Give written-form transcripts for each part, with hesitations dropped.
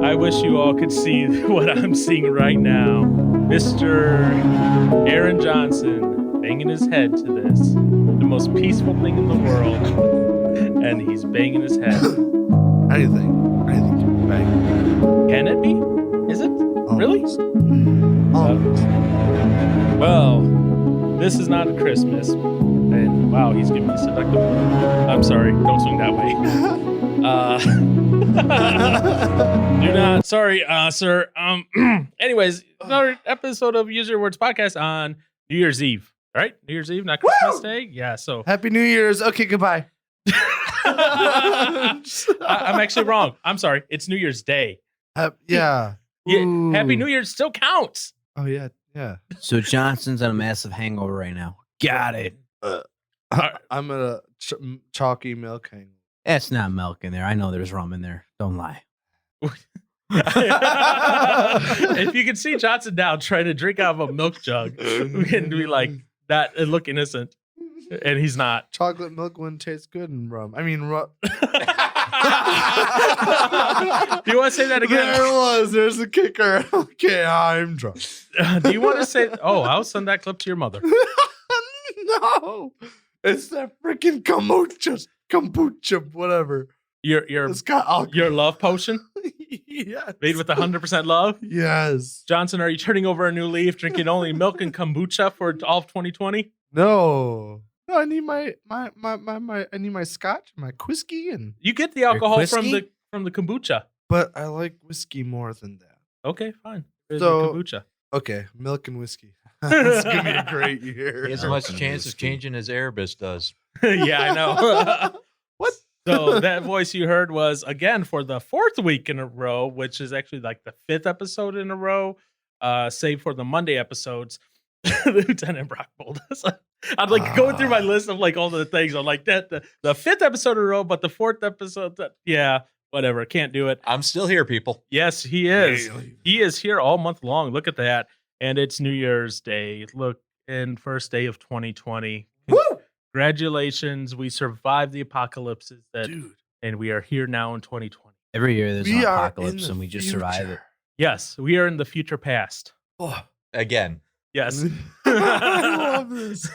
I wish you all could see what I'm seeing right now. Mr. Aaron Johnson banging his head to this. The most peaceful thing in the world. And he's banging his head. Anything can bang. Can it be? Is it? Almost. Really? Almost. Well, this is not a Christmas. And wow, he's giving me seductive. I'm sorry. Don't swing that way. Do not. Sorry, sir. Anyways, another episode of Use Your Words podcast on New Year's Eve. All right? New Year's Eve, not Christmas Day. Yeah, so. Happy New Year's. Okay, goodbye. I'm actually wrong. I'm sorry. It's New Year's Day. Yeah. Happy New Year still counts. Oh, yeah. Yeah. So Johnson's on a massive hangover right now. Got it. I'm at a chalky milk hangover. That's not milk in there. I know there's rum in there. Don't lie. If you can see Johnson now trying to drink out of a milk jug, we can be like that and look innocent. And he's not. Chocolate milk wouldn't taste good in rum. I mean, rum. Do you want to say that again? There it was. There's a kicker. Okay, I'm drunk. Do you want to say? Oh, I'll send that clip to your mother. No, it's that freaking kombucha, whatever. It's got alcohol. Your love potion, Yes. made with 100% love. Yes. Johnson, are you turning over a new leaf, drinking only milk and kombucha for all of 2020? No, I need my I need my scotch, my whiskey, and You get the alcohol from whiskey? the kombucha. but I like whiskey more than that. Okay, fine. There's So- the kombucha. Okay, milk and whiskey. It's gonna be a great year. He has as much chance of changing as Erebus does. Yeah, I know. What? So that voice you heard was, again, for the fourth week in a row, which is actually like the fifth episode in a row, save for the Monday episodes, Lieutenant Brock Boldas. I'm like going through my list of like all the things. I'm like, that the fifth episode in a row, but the fourth episode, whatever. Can't do it. I'm still here, people. Yes, he is. Really? He is here all month long. Look at that. And it's New Year's Day. Look, and first day of 2020. Woo! Congratulations. We survived the apocalypses Dude, and we are here now in 2020. Every year there's an we are in apocalypse the and we just survive it. future. Yes, we are in the future past. Oh, Again. Yes. I love this.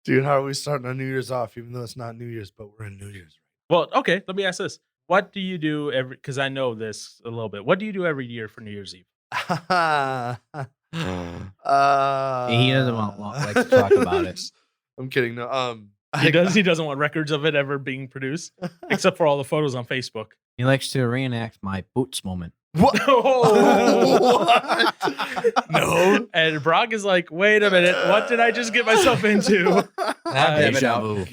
Dude, how are we starting our New Year's off, even though it's not New Year's, but we're in New Year's? Well, okay, let me ask this. What do you do because I know this a little bit. What do you do every year for New Year's Eve? He doesn't like to talk about it. I'm kidding. No, He doesn't want records of it ever being produced, except for all the photos on Facebook. He likes to reenact my boots moment. What? What? No. And Brock is like, wait a minute, what did I just get myself into? Deja vu.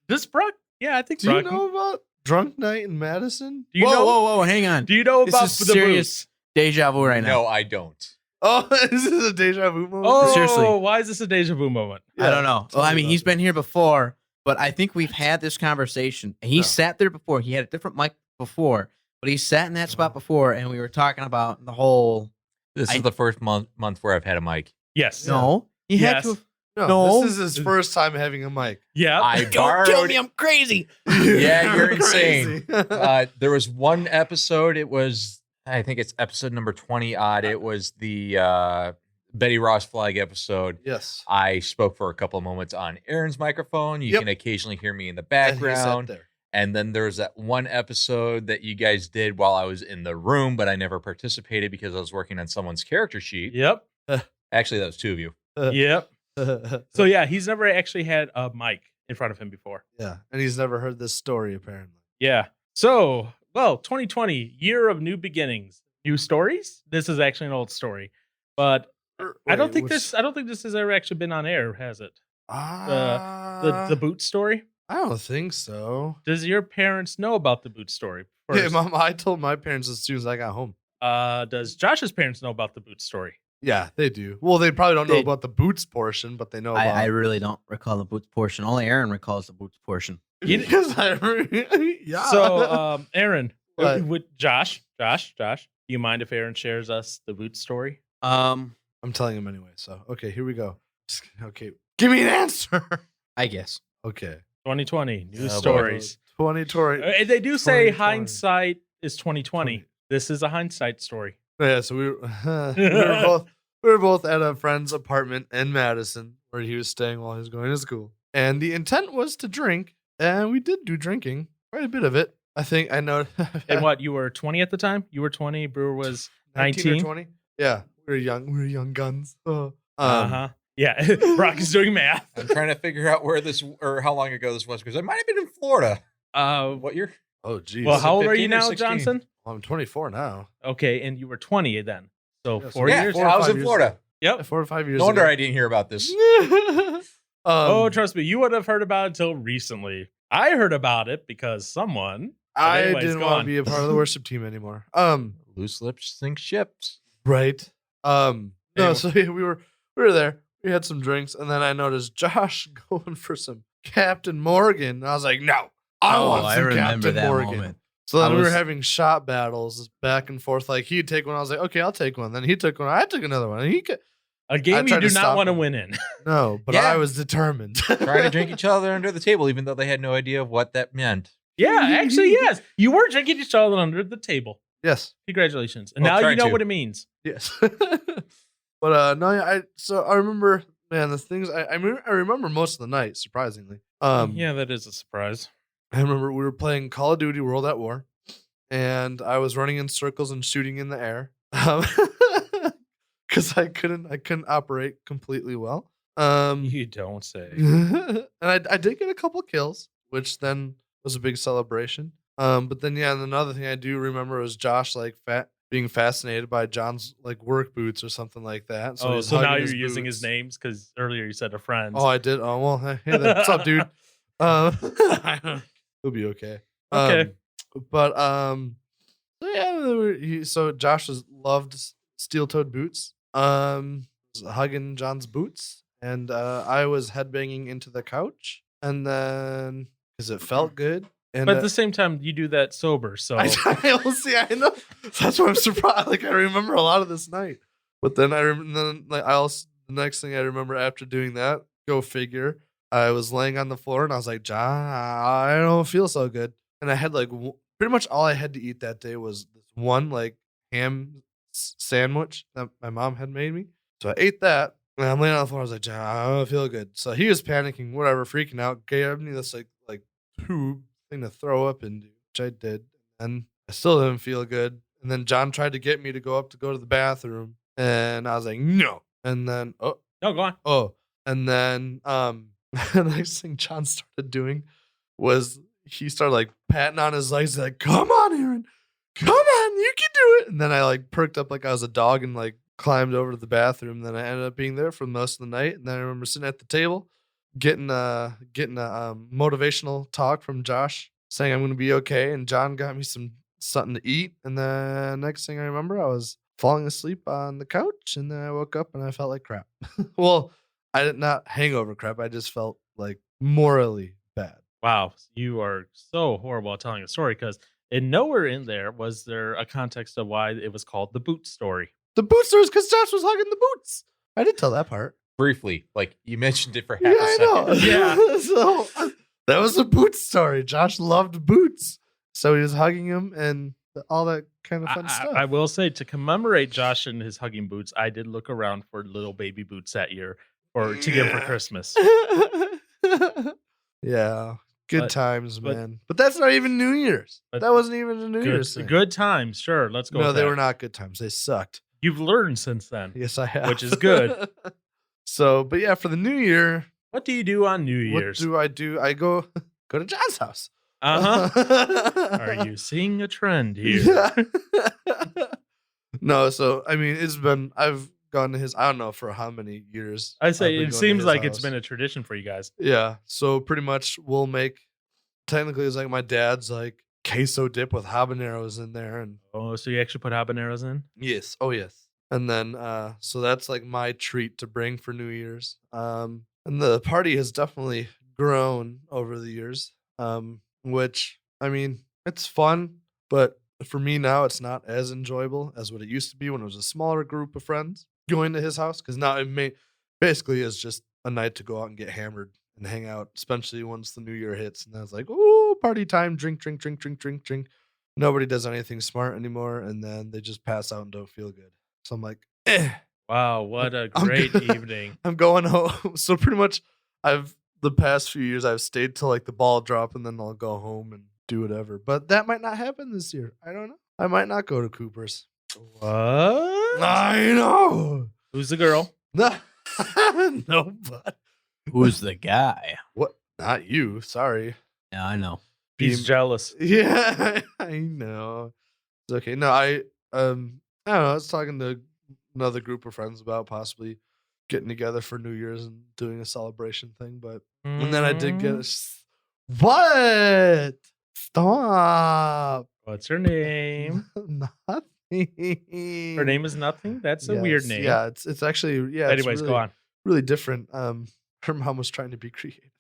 This Brock? Yeah, I think Do you Brock. know about Drunk Night in Madison? Do you know? Whoa, hang on. Do you know This about is the serious boots? deja vu right now. No, I don't. Oh, is this a deja vu moment? Oh, Seriously. why is this a deja vu moment? I don't know. tell Well, I me mean, about he's it. been here before, but I think we've had this conversation. He No. sat there before. He had a different mic before, but he sat in that spot before, and we were talking about the whole. This is the first month where I've had a mic. Yes. No, he Yes. had to. No, No. this is his first time having a mic. Yeah. I Don't kill borrowed. me! I'm crazy. Yeah, you're insane. Crazy. There was one episode. It was, I think it's episode number 20 odd. It was the Betty Ross flag episode. Yes. I spoke for a couple of moments on Aaron's microphone. You Yep. can occasionally hear me in the And he sat background. there. And then there's that one episode that you guys did while I was in the room, but I never participated because I was working on someone's character sheet. Yep. Actually, that was two of you. Yep. So yeah, he's never actually had a mic in front of him before. Yeah, and he's never heard this story apparently. Yeah. So, well, 2020, year of new beginnings, new stories. This is actually an old story. But I don't Wait, think which- this has ever actually been on air, has it? The Ah, boot story. I don't think so. Does your parents know about the boot story? Yeah, First? Mom, I told my parents as soon as I got home. Does Josh's parents know about the boot story? Yeah, they do. Well, they probably don't know They- about the boots portion, but they know about I really don't recall the boots portion. Only Aaron recalls the boots portion. because yeah. So, Aaron, What? would Josh, do you mind if Aaron shares us the boot story? I'm telling him anyway. So okay, here we go. Okay, give me an answer. I guess. Okay, 2020 news boy. stories. 2020. They do say 2020. hindsight is 2020. This is a hindsight story. Yeah, so we were both at a friend's apartment in Madison where he was staying while he was going to school, and the intent was to drink, and we did do drinking, quite a bit of it. I think I know. And what, you were 20 at the time? You were 20. Brewer was 19 or 19. 20? Yeah, we were young. We were young guns. Yeah, Brock is doing math. I'm trying to figure out where this or how long ago this was because I might have been in Florida. What year? Oh, geez. Well, how old are you 15 or now, 16? Johnson? I'm 24 now. Okay, and you were 20 then. So Yeah, so 4 yeah, years. 4 or I was 5 in years Florida. Yep. 4 or 5 years No wonder ago. I didn't hear about this. Oh, trust me, you would have heard about it until recently. I heard about it because someone. I anyways, didn't go want on. to be a part of the worship team anymore. Loose lips sink ships. Right. No, Anyway. so yeah, we were there. We had some drinks, and then I noticed Josh going for some Captain Morgan. And I was like, no, I want some Captain Morgan. So then I we were was- having shot battles back and forth. Like he'd take one, I was like, okay, I'll take one. Then he took one, I took another one, and he could. A game you tried do to not stop want to him. win in. No, but Yeah. I was determined. Trying to drink each other under the table, even though they had no idea of what that meant. Yeah, actually, yes. You were drinking each other under the table. Yes. Congratulations. And Well, now you trying know to. what it means. Yes. But no, I remember, man, the things I remember most of the night, surprisingly. Yeah, that is a surprise. I remember we were playing Call of Duty World at War, and I was running in circles and shooting in the air. Because I couldn't operate completely well. You don't say. And I did get a couple kills, which then was a big celebration. But then yeah, and another thing I do remember was Josh like being fascinated by John's like work boots or something like that. So, he's so now hugging you're his using his boots. names because earlier you said a friend. Oh, I did. Oh well, hey there. What's up, dude? He'll be okay. Okay. But so yeah, so Josh loved steel-toed boots. Was hugging John's boots, and I was headbanging into the couch, and then because it felt good. And but at the same time, you do that sober. So I will see. I know that's why I'm surprised. Like I remember a lot of this night, but then the next thing I remember after doing that, go figure. I was laying on the floor and I was like, John, I don't feel so good. And I had like pretty much all I had to eat that day was this one like ham sandwich that my mom had made me. So I ate that and I'm laying on the floor. I was like, John, I don't feel good. So he was panicking, whatever, freaking out, gave me this like tube thing to throw up into, which I did. And I still didn't feel good. And then John tried to get me to go to the bathroom. And I was like, no. And then, no, go on. and then the next thing John started doing was he started like patting on his legs, like, come on, Aaron, come on, you can do it. And then I like perked up like I was a dog and like climbed over to the bathroom. Then I ended up being there for most of the night. And then I remember sitting at the table getting a motivational talk from Josh saying I'm going to be okay. And John got me something to eat. And then next thing I remember, I was falling asleep on the couch. And then I woke up and I felt like crap. Well, I did not hangover crap. I just felt like morally bad. Wow, you are so horrible at telling a story because nowhere in there was there a context of why it was called the boot story. The boot stories because Josh was hugging the boots. I did tell that part. Briefly, like you mentioned it for half Yeah, a I second. know. Yeah. So that was a boot story. Josh loved boots. So he was hugging him and all that kind of fun stuff. I will say to commemorate Josh and his hugging boots, I did look around for little baby boots that year to give him for Christmas. Yeah. Good But- times, but- man. But that's not even New Year's. But- That wasn't even a New Year's thing. Good times, sure. Let's go. No, with they that. were not good times. They sucked. You've learned since then. Yes, I have. Which is good. So, but yeah, for the New Year, What do you do on New what Year's? do? I go to John's house. Uh-huh. Are you seeing a trend here? Yeah. No, so I mean, I've gone to his. I don't know for how many years. I I've say been it going to seems his like it's house. been a tradition for you guys. Yeah. So pretty much we'll make. Technically, it's like my dad's like queso dip with habaneros in there, and Oh, so you actually put habaneros in? yes, oh yes. And then so that's like my treat to bring for New Year's. And the party has definitely grown over the years. Which I mean, it's fun, but for me now it's not as enjoyable as what it used to be when it was a smaller group of friends going to his house. Because now basically is just a night to go out and get hammered and hang out, especially once the new year hits. And then it's like, oh, party time, drink, drink, drink, drink, drink, drink. Nobody does anything smart anymore, and then they just pass out and don't feel good. So I'm like, Wow, what a I'm great good. evening. I'm going home. So pretty much the past few years I've stayed till like the ball drop, and then I'll go home and do whatever. But that might not happen this year. I don't know. I might not go to Cooper's. What? I know. Who's the girl? No, but Who's the guy? what? Not you. Sorry. Yeah, I know. He's Beam- jealous. Yeah, I know. It's okay. No, I don't know. I was talking to another group of friends about possibly getting together for New Year's and doing a celebration thing, but and then I did get what? Stop. What's her name? Nothing. Her name is nothing. That's a weird Yes, name. Yeah, it's actually it's Anyways, really, go on. really different. Her mom was trying to be creative.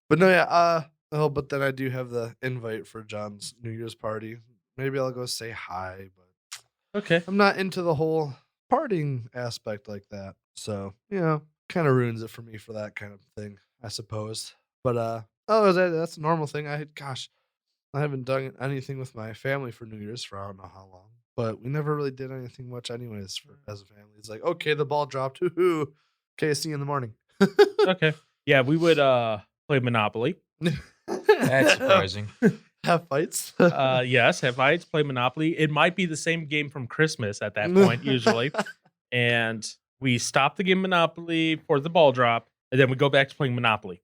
But no, yeah. But then I do have the invite for John's New Year's party. Maybe I'll go say hi, but Okay. I'm not into the whole partying aspect like that. So, kind of ruins it for me for that kind of thing, I suppose. But that's a normal thing. I haven't done anything with my family for New Year's for I don't know how long. But we never really did anything much anyways as a family. It's like, okay, the ball dropped. Hoo-hoo. Okay, see you in the morning. Okay. Yeah, we would play Monopoly. That's surprising. Have fights. Yes, have fights, play Monopoly. It might be the same game from Christmas at that point, usually. And we stop the game Monopoly for the ball drop, and then we go back to playing Monopoly.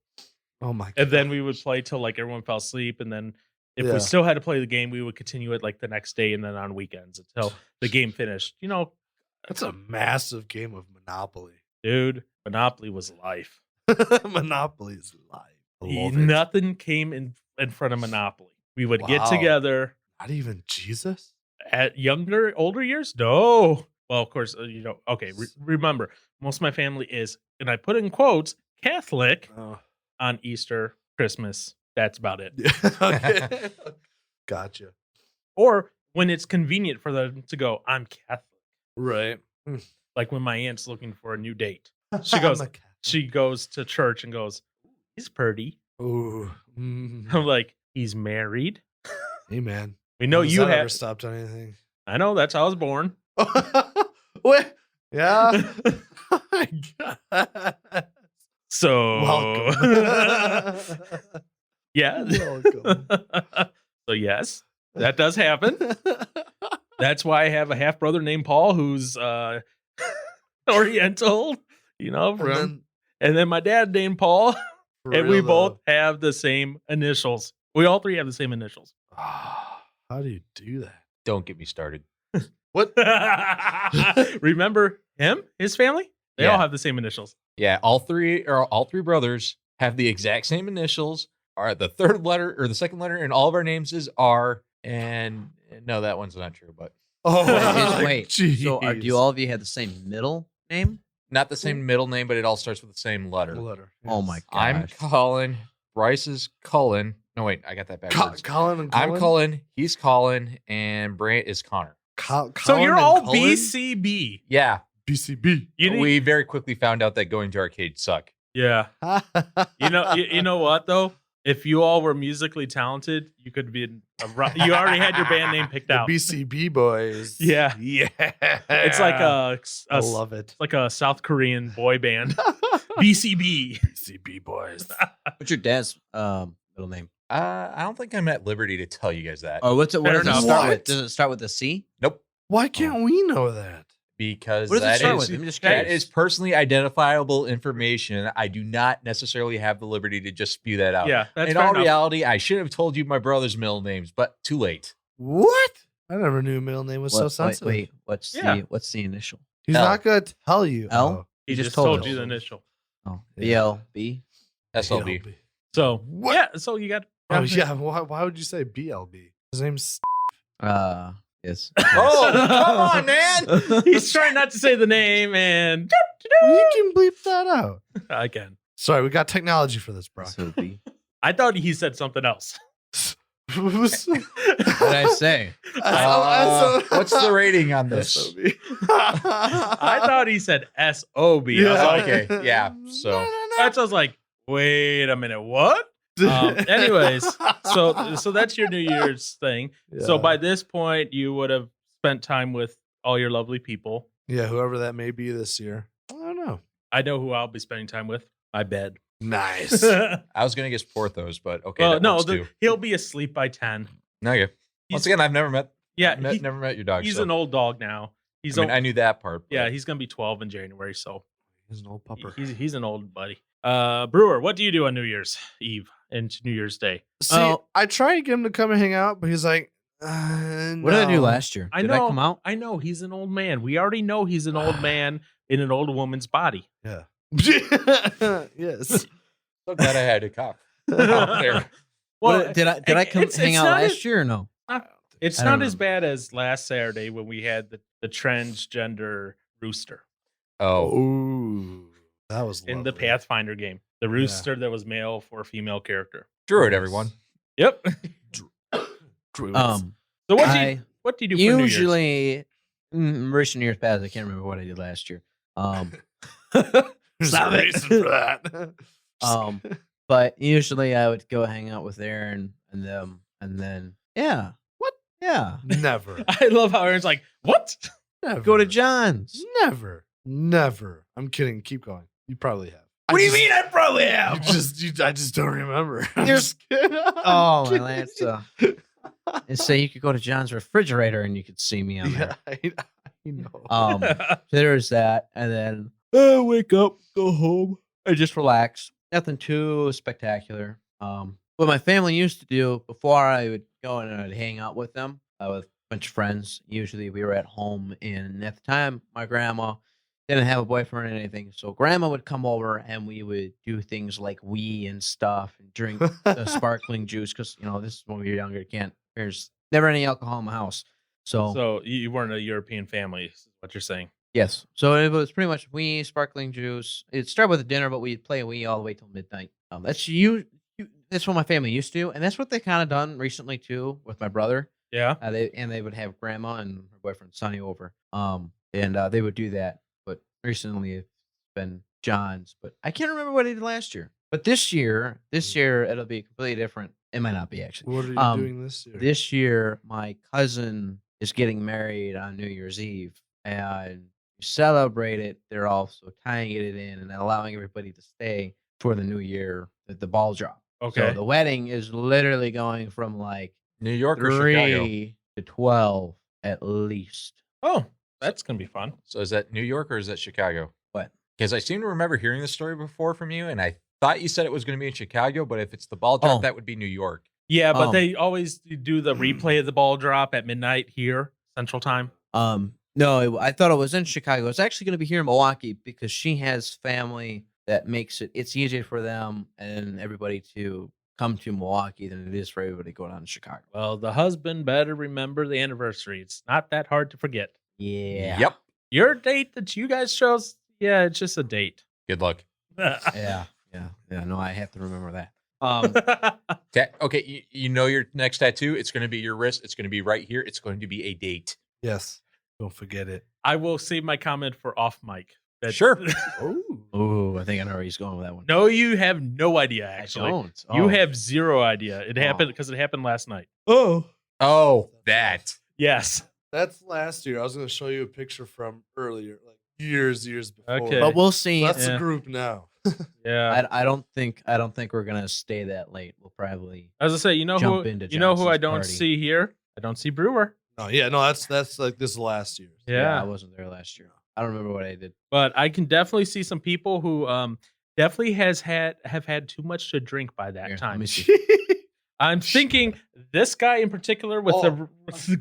Oh my god. And then we would play till like everyone fell asleep, and then if Yeah. we still had to play the game, we would continue it like the next day and then on weekends until the game finished. That's a massive game of Monopoly. Dude, Monopoly was life. Monopoly is life. I love it. Nothing came in front of Monopoly. We would get Wow. together Not even Jesus? at older years. No. Well, of course, okay. Remember, most of my family is, and I put in quotes, Catholic Oh. on Easter, Christmas. That's about it. Okay. Gotcha. Or when it's convenient for them to go, I'm Catholic. Right. Like when my aunt's looking for a new date. She goes, she goes to church and goes, he's pretty. Ooh. I'm like, he's married. Hey, man. We know you never have. stopped anything. I know, that's how I was born. Wait. Yeah. I guess. So, Welcome. yeah. Welcome. So, yes, that does happen. That's why I have a half brother named Paul who's Oriental, and then my dad named Paul, and we both have the same initials. We all three have the same initials. How do you do that? Don't get me started. What? Remember him, his family? They all Yeah. have the same initials. Yeah, all three brothers have the exact same initials. Are the third letter or the second letter in all of our names is R. And no, that one's not true, but Oh, Wait. So do all of you have the same middle name? not the same middle name, but it all starts with the same letter. letter? Oh my gosh. I'm Colin. Bryce is Cullen. No, wait, I got that backwards. Colin and I'm Cullen. He's Colin, and Brant is Connor. So you're all BCB. Yeah, BCB. we very quickly found out that going to arcades suck. Yeah. You know what though? If you all were musically talented, you could be you already had your band name picked out. BCB boys. Yeah. Yeah. It's like I love it. like a South Korean boy band. BCB. BCB boys. What's your dad's middle name? I don't think I'm at liberty to tell you guys that. Oh, what Fair does it enough. start with? What? Does it start with a C? Nope, Why can't we know that? because What does it that start is with? I'm just that curious. is personally identifiable information. I do not necessarily have the liberty to just spew that out. Yeah, that's In fair all enough. reality, I should have told you my brother's middle names, but too late. What? I never knew middle name was so sensitive. Wait, what's the initial? He's L. not gonna tell you. L? Oh, He just just told told us. you the initial. Oh, Yeah. BLB. SLB. So What? yeah, so you got. Oh yeah. Why would you say BLB? His name's. Yes. Oh, come on, man. He's trying not to say the name, and You can bleep that out. I can. Sorry, we got technology for this, bro. SOB. I thought he said something else. What did I say? What's the rating on this? SOB. I thought he said SOB. I was Yeah. like, Okay, yeah, so- that's I was like, wait a minute, what? Anyways, so that's your New Year's thing. So Yeah. by this point, you would have spent time with all your lovely people. Yeah, whoever that may be this year. I don't know. I know who I'll be spending time with. My bed. Nice. I was gonna guess Porthos, but okay. Well, that no, works too. he'll be asleep by 10. Okay. Once again, I've never met. Yeah, never met your dog. he's so. an old dog now. He's I knew that part. yeah, but- he's gonna be 12 in January, so He's an old pupper. he's an old buddy. Brewer, what do you do on New Year's Eve and New Year's Day? See, Oh. I tried to get him to come and hang out, but he's like, What did I do last year? Did I come out? I know he's an old man. We already know he's an old man in an old woman's body. Yeah. Yes. So glad I had a cop out there. Well, Did I come it's hang out not last as- year or no? It's I don't not as remember. bad as last Saturday when we had the transgender rooster Oh, Ooh. That was in the lovely. Pathfinder game. The rooster that was male for a female character. Druid, everyone. Yep. Druids. So what do you do for New Year's? Usually, recent years past, I can't remember what I did last year. There's Stop a it. reason for that. But usually I would go hang out with Aaron and them, and then yeah, What? Yeah, Never. I love how Aaron's like, what? Never. go to John's. Never. Never. I'm kidding. Keep going. You probably have. What do you mean? I probably You have. I just don't remember. I'm You're- just kidding. Oh, my Lance. And say you could go to John's refrigerator and you could see me on Yeah, there. I know. So there's that, and then I wake up, go home, I just relax. Nothing too spectacular. What my family used to do before I would go and I'd hang out with them with a bunch of friends. Usually we were at home, and at the time my grandma didn't have a boyfriend or anything, so grandma would come over and we would do things like Wii and stuff and drink the sparkling juice because this is when we were younger. You can't. There's never any alcohol in my house. So you weren't a European family, is what you're saying. Yes. So it was pretty much Wii, sparkling juice. It started with a dinner, but we'd play Wii all the way till midnight. That's what my family used to, and that's what they kind of done recently too with my brother. Yeah. They would have grandma and her boyfriend Sonny over. And they would do that. But recently it's been John's. But I can't remember what I did last year. But this year it'll be completely different. It might not be actually. What are you doing this year? This year, my cousin is getting married on New Year's Eve, and to celebrate it, they're also tying it in and allowing everybody to stay for the new year, the ball drop. Okay. So the wedding is literally going from like New York or Chicago? 3 to 12 at least. Oh, that's gonna be fun. So is that New York or is that Chicago? What? Because I seem to remember hearing this story before from you, and I thought you said it was going to be in Chicago, but if it's the ball drop, Oh. that would be New York. Yeah, but Um, they always do the replay of the ball drop at midnight here, Central Time. No, I thought it was in Chicago. It's actually going to be here in Milwaukee because she has family that makes it's easier for them and everybody to come to Milwaukee than it is for everybody to go down to Chicago. Well, the husband better remember the anniversary. It's not that hard to forget. Yeah. Yep. Your date that you guys chose, yeah, it's just a date. Good luck. Yeah. No, I have to remember that. Okay, you know your next tattoo. It's going to be your wrist. It's going to be right here. It's going to be a date. Yes. Don't forget it. I will save my comment for off mic. Sure. Oh, I think I know where he's going with that one. No, you have no idea, actually. I don't. You Oh. have zero idea. It happened Oh. because it happened last night. Oh. Oh, that. Yes. That's last year. I was going to show you a picture from earlier, like years before. Okay. But we'll see. That's Yeah. the group now. Yeah. I don't think we're gonna stay that late. We'll probably As I say, you know Jump who into you know who I Johnson's don't party. see here? I don't see Brewer. No, yeah, no, that's like this last year. Yeah. I wasn't there last year. I don't remember what I did. But I can definitely see some people who definitely have had too much to drink by that Here, let time. me see. I'm thinking this guy in particular with the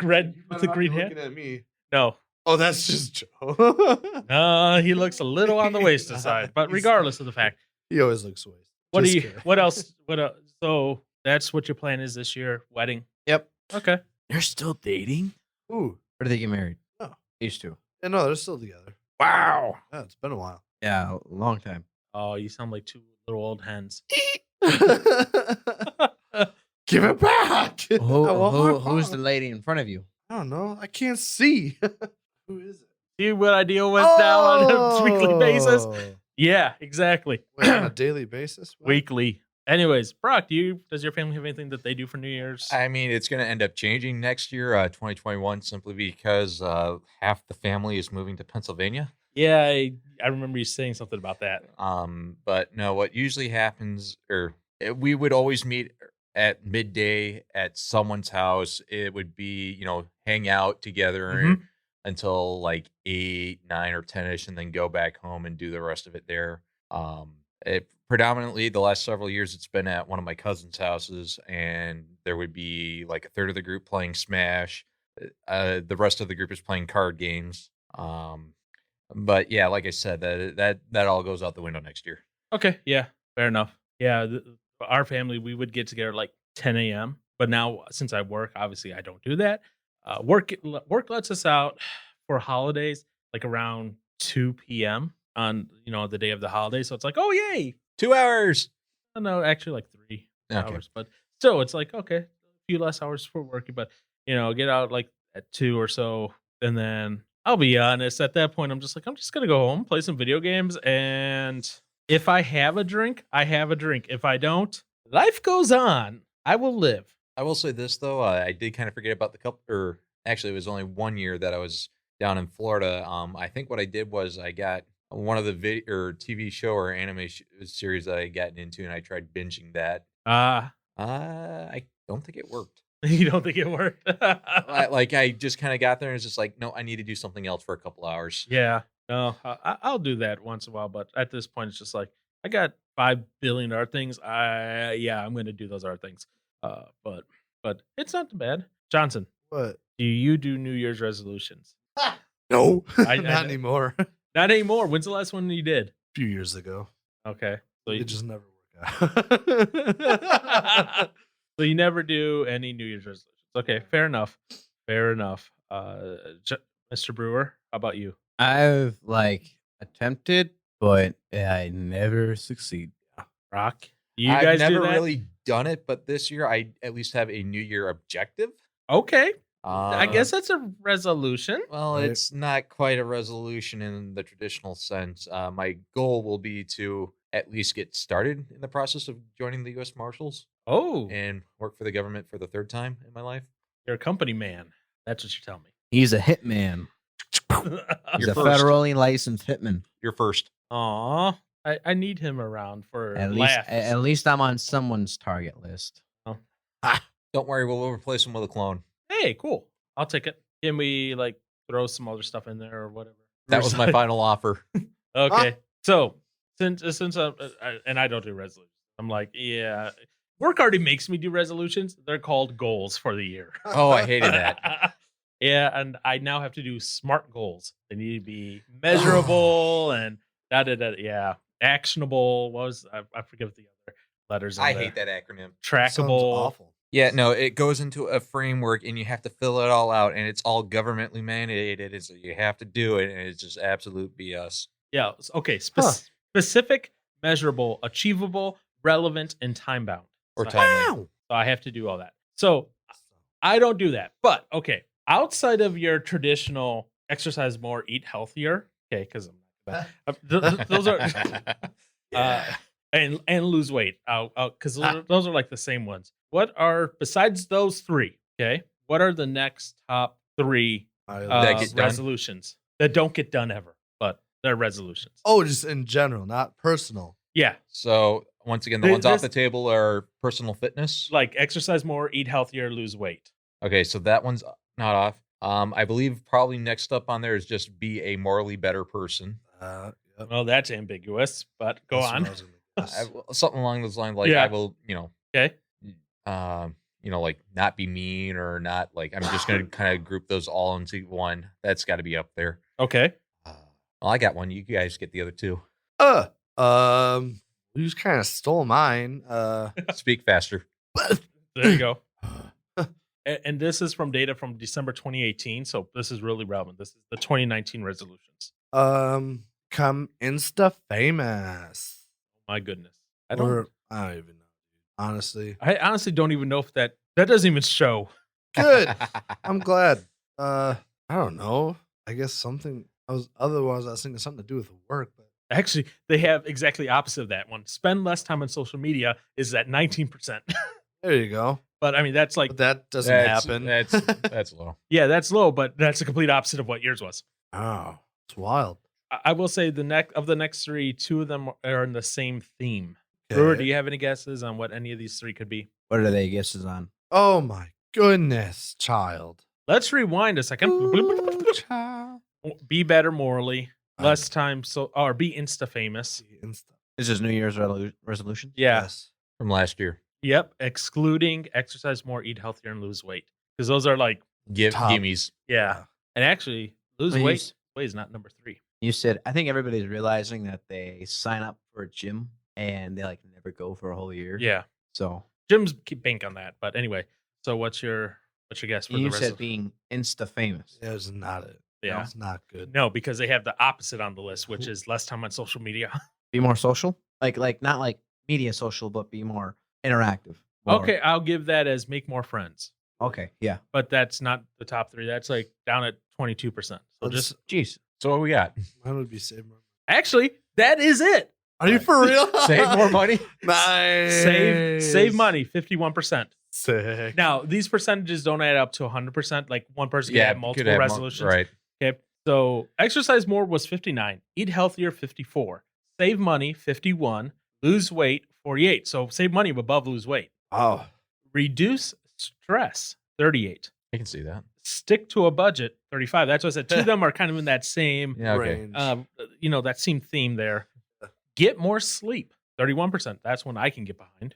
red with the green hair. Looking at me. No, Oh, that's just Joe. he looks a little on the wasted side. But regardless of the fact, He always looks wasted. what do Just you? kidding. What else? What else? So that's what your plan is this year? Wedding? Yep. Okay. They're still dating? Ooh. Or did they get married? No. Used to. Yeah, no, they're still together. Wow. Yeah, it's been a while. Yeah, a long time. Oh, you sound like two little old hens. Give it back. I want my Who's the phone. lady in front of you? I don't know. I can't see. Who is it? See what I deal with now on a weekly basis? Yeah, exactly. Wait, on a daily basis? What? Weekly. Anyways, Brock, does your family have anything that they do for New Year's? I mean, it's going to end up changing next year, 2021, simply because half the family is moving to Pennsylvania. Yeah, I remember you saying something about that. But no, what usually happens, we would always meet at midday at someone's house. It would be, hang out together Mhm. until like 8, 9, or 10ish, and then go back home and do the rest of it there. Predominantly the last several years, it's been at one of my cousin's houses, and there would be like a third of the group playing Smash. The rest of the group is playing card games. But yeah, like I said, that all goes out the window next year. Okay, yeah, fair enough. Yeah, our family, we would get together like 10 a.m. But now, since I work, obviously I don't do that. Work lets us out for holidays like around 2 p.m. on the day of the holiday. So it's like, oh yay! 2 hours. No, actually like 3 Okay. hours. But still, it's like okay, a few less hours for working. But get out like at 2 or so, and then I'll be honest. At that point, I'm just gonna go home, play some video games, and if I have a drink, I have a drink. If I don't, life goes on. I will live. I will say this though, I did kind of forget about the couple, or actually, it was only 1 year that I was down in Florida. I think what I did was I got one of the video or TV show or anime series that I had gotten into, and I tried binging that. I don't think it worked. You don't think it worked? I just kind of got there and it's just like, no, I need to do something else for a couple hours. Yeah. No, I'll do that once in a while, but at this point, it's just like I got 5 billion art things. I'm going to do those art things. But it's not too bad. Johnson, What? do you do New Year's resolutions? No, I not know. anymore. A Not anymore. When's the last one you did? few years ago. Okay, so you, It just never worked out. so you never do any New Year's resolutions. Okay, fair enough. Fair enough. Mr. Brewer, how about you? I've attempted, but I never succeed. Rock, you I've guys never do that? really done it, but this year I at least have a New Year objective. Okay, I Uh, guess that's a resolution. Well, Right. it's not quite a resolution in the traditional sense. My goal will be to at least get started in the process of joining the U.S. Marshals Oh, and work for the government for the third time in my life. you're a company man. That's what you tell He's a hitman. me. He's You're a first. federally licensed hitman. You're first. Aw, I need him around for At least, laughs. at least I'm on someone's target list. Don't worry, we'll replace him with a clone. Hey, cool. I'll take it. Can we throw some other stuff in there or whatever? That was my final offer. Okay. So since and I don't do resolutions, I'm like, yeah, work already makes me do resolutions. They're called goals for the year. Oh, I hated that. Yeah, and I now have to do SMART goals. They need to be measurable and yeah, actionable. What was I forget what the other letters in I there. hate that acronym. Sounds Trackable. awful. Yeah, no, it goes into a framework and you have to fill it all out, and it's all governmentally mandated, and so you have to do it, and it's just absolute BS. Yeah. Okay. Huh. Specific, measurable, achievable, relevant, and time bound. Or So timely. So I have to do all that. So I don't do that. But okay, outside of your traditional exercise more, eat healthier. Okay, because those are and lose weight. Because those are like the same ones. What are besides those three? Okay, what are the next top three That get done? resolutions that don't get done ever, but they're resolutions? Oh, just in general, not personal. Yeah, So once again, the Th- ones off this- the table are personal fitness. like exercise more, eat healthier, lose weight. Okay, so that one's not off. I believe probably next up on there is just be a morally better person. Yep, Well, that's ambiguous, but go that's what on. I was gonna guess. Something along those lines, like Yeah. I will, Okay. like not be mean or not like I'm just gonna kind of group those all into one. That's got to be up there. Okay. Well, I got one. You guys get the other two. You just kind of stole mine. Speak faster. There you go. And this is from data from December 2018. So this is really relevant. This is the 2019 resolutions. Come Insta famous. My goodness. I don't even know. Honestly. I honestly don't even know if that doesn't even show. Good. I'm glad. I don't know. I guess something otherwise I was thinking something to do with work, but Actually, they have exactly opposite of that one. Spend less time on social media is at 19%. there you go. But I mean, that's like, But that doesn't happen. That's low. yeah, that's low, but that's the complete opposite of what yours was. Oh, it's wild. I will say the next three, two of them are in the same theme. Brewer, do you have any guesses on what any of these three could be? What are they guesses on? Oh my goodness, child. Let's rewind a second. Ooh, child. Be better morally, less time, or be Insta famous. This is New Year's resolution. Yeah. Yes. From last year. Yep. Excluding exercise more, eat healthier, and lose weight. Because those are like, Top. Gimmies. yeah. And actually, lose Well, weight is not number 3. You said, I think everybody's realizing that they sign up for a gym and they like never go for a whole year. Yeah. So Gyms keep bank on that. But anyway, so what's your guess for you the rest said of being Insta famous. It was not it. Yeah. It's not good. No, because they have the opposite on the list, which is less time on social media. Be more social, like not like media social, but be more interactive. More- Okay, I'll give that as make more friends. Okay. Yeah. But that's not the top 3. That's like down at 22%. So just Jeez. So what we got? Mine would be save more. actually, that is it. Are you for real? Save more money. Nice. Save money, 51%. Sick. Now, these percentages don't add up to 100%. Like one person can have could multiple have resolutions. right. Okay. So exercise more was 59. Eat healthier, 54. Save money, 51. Lose weight, 48. So save money above lose weight. Oh. Reduce stress, 38. I can see that. Stick to a budget, 35. That's what I said. Two of them are kind of in that same, Yeah. Okay. Range. that same theme there. Get more sleep, 31%. That's one I can get behind.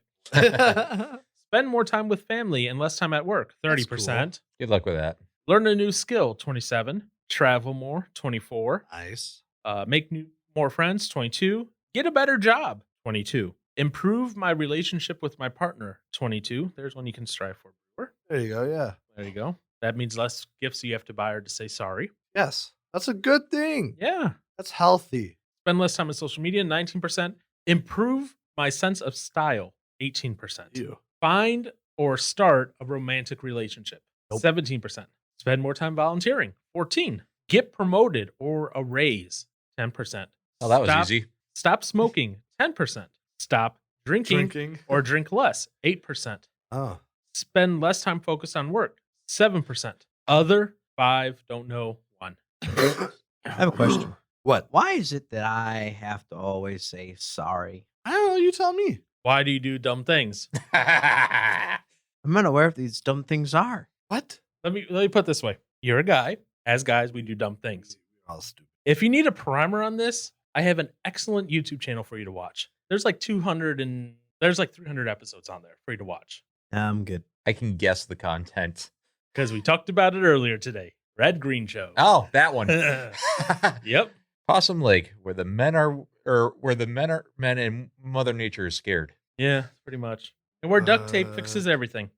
Spend more time with family and less time at work, 30%. Good luck with that. Learn a new skill, 27. Travel more, 24. Nice. Make more friends, 22. Get a better job, 22. Improve my relationship with my partner, 22. There's one you can strive for. There you go. Yeah. There you go. That means less gifts you have to buy or to say sorry. Yes. That's a good thing. Yeah. That's healthy. Spend less time on social media, 19%. Improve my sense of style, 18%. You. Find or start a romantic relationship, Nope. 17%. Spend more time volunteering, 14. Get promoted or a raise, 10%. Oh, that was Stop- easy. Stop smoking, 10%. Stop drinking or drink less, 8%. Oh. Spend less time focused on work, 7%. Other, 5, don't know, 1. I have a question. What? Why is it that I have to always say sorry? I don't know. You tell me. Why do you do dumb things? I'm not aware of these dumb things are. What? Let me put it this way. You're a guy. As guys, we do dumb things. We're all stupid. If you need a primer on this, I have an excellent YouTube channel for you to watch. There's like 300 episodes on there for you to watch. I'm good. I can guess the content. Because we talked about it earlier today. Red Green Show. Oh, that one. Yep. Possum Lake, where the men are men and Mother Nature is scared. Yeah, pretty much. And where duct tape fixes everything.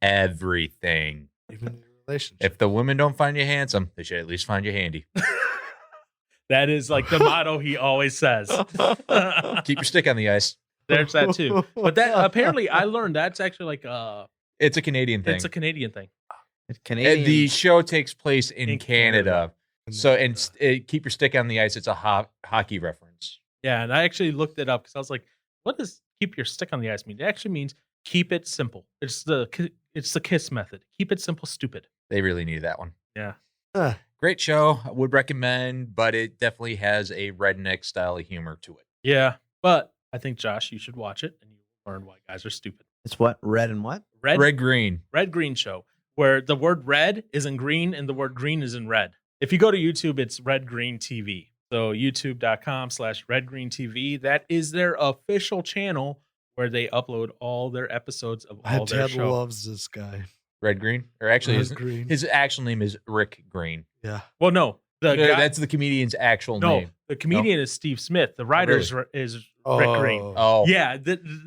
Everything. Even your relationship. If the women don't find you handsome, they should at least find you handy. That is like the motto he always says. Keep your stick on the ice. There's that too. But that apparently I learned that's actually like It's a Canadian thing. it's a Canadian thing. It's And Canadian. the show takes place in In Canada. So, keep your stick on the ice. It's a hockey reference. Yeah, and I actually looked it up because I was like, what does keep your stick on the ice mean? It actually means keep it simple. It's the KISS method. Keep it simple, stupid. They really need that one. Yeah. Great show. I would recommend, but it definitely has a redneck style of humor to it. Yeah. But I think, Josh, you should watch it and you will learn why guys are stupid. It's what? Red and what? Red Green. Green Show, where the word red is in green and the word green is in red. If you go to YouTube, it's Red Green TV. So youtube.com/redgreentv. That is their official channel where they upload all their episodes of My all their dad show. loves this guy. Red Green, or actually, Red Green. his actual name is Rick Green. Yeah. Well, no, the No, guy, that's the comedian's actual no, name. the comedian is Steve Smith. The writer is Rick Green. Oh, Yeah,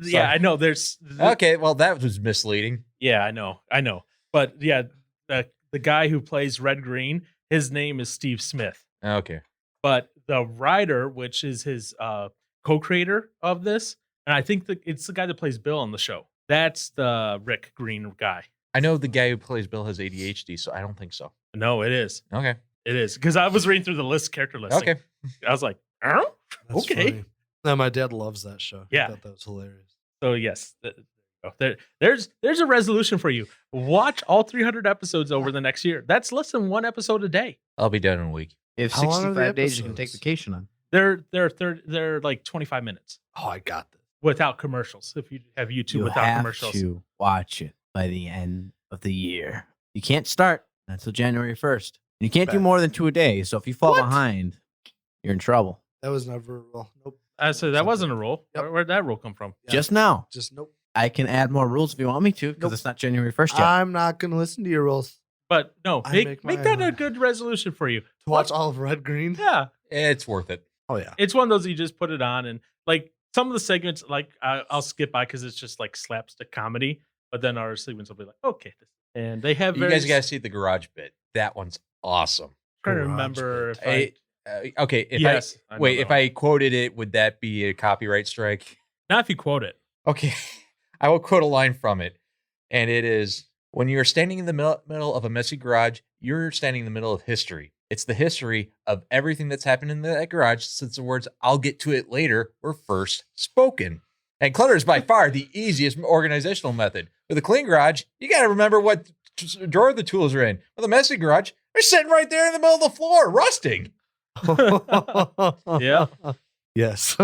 yeah, I know. There's okay. Well, that was misleading. Yeah, I know. But yeah, the guy who plays Red Green, his name is Steve Smith. Okay. But the writer, which is his co-creator of this, and I think it's the guy that plays Bill on the show. That's the Rick Green guy. I know the guy who plays Bill has ADHD, so I don't think so. No, it is. Okay. It is. Because I was reading through the character listing. Okay. I was like, oh? That's Okay. funny. No, my dad loves that show. Yeah. I thought that was hilarious. So yes, there's a resolution for you. Watch all 300 episodes over the next year. That's less than one episode a day. I'll be done in a week. You have How long are the 65 days you can take episodes? vacation on. They're like 25 minutes Oh, I got this. without commercials. If you have YouTube You without have commercials. to watch it by the end of the year. You can't start until January 1st. And you can't do Bet. more than 2 a day. So if you fall What? behind, you're in trouble. That was never a rule. Nope. I said that wasn't a rule. Yep. Where'd that rule come from? Yeah. Just now. Just nope. I can add more rules if you want me to because Nope. it's not January 1st yet. I'm not going to listen to your rules. But no, I make make make my that a own. good resolution for you. To watch all of Red Green? Yeah, It's worth it. Oh, yeah. it's one of those you just put it on and like some of the segments like I'll skip by because it's just like slapstick comedy. But then our segments will be like, okay, and they have You very guys got to see the garage bit. That one's awesome. trying to Garage remember bit. if Okay. If yes, I I know wait, that if one. I quoted it, would that be a copyright strike? not if you quote it. Okay. I will quote a line from it. And it is, when you're standing in the middle of a messy garage, you're standing in the middle of history. It's the history of everything that's happened in that garage since the words, I'll get to it later, were first spoken. And clutter is by far the easiest organizational method. With a clean garage, you got to remember what drawer the tools are in. With a messy garage, they're sitting right there in the middle of the floor, rusting. Yeah. Yes.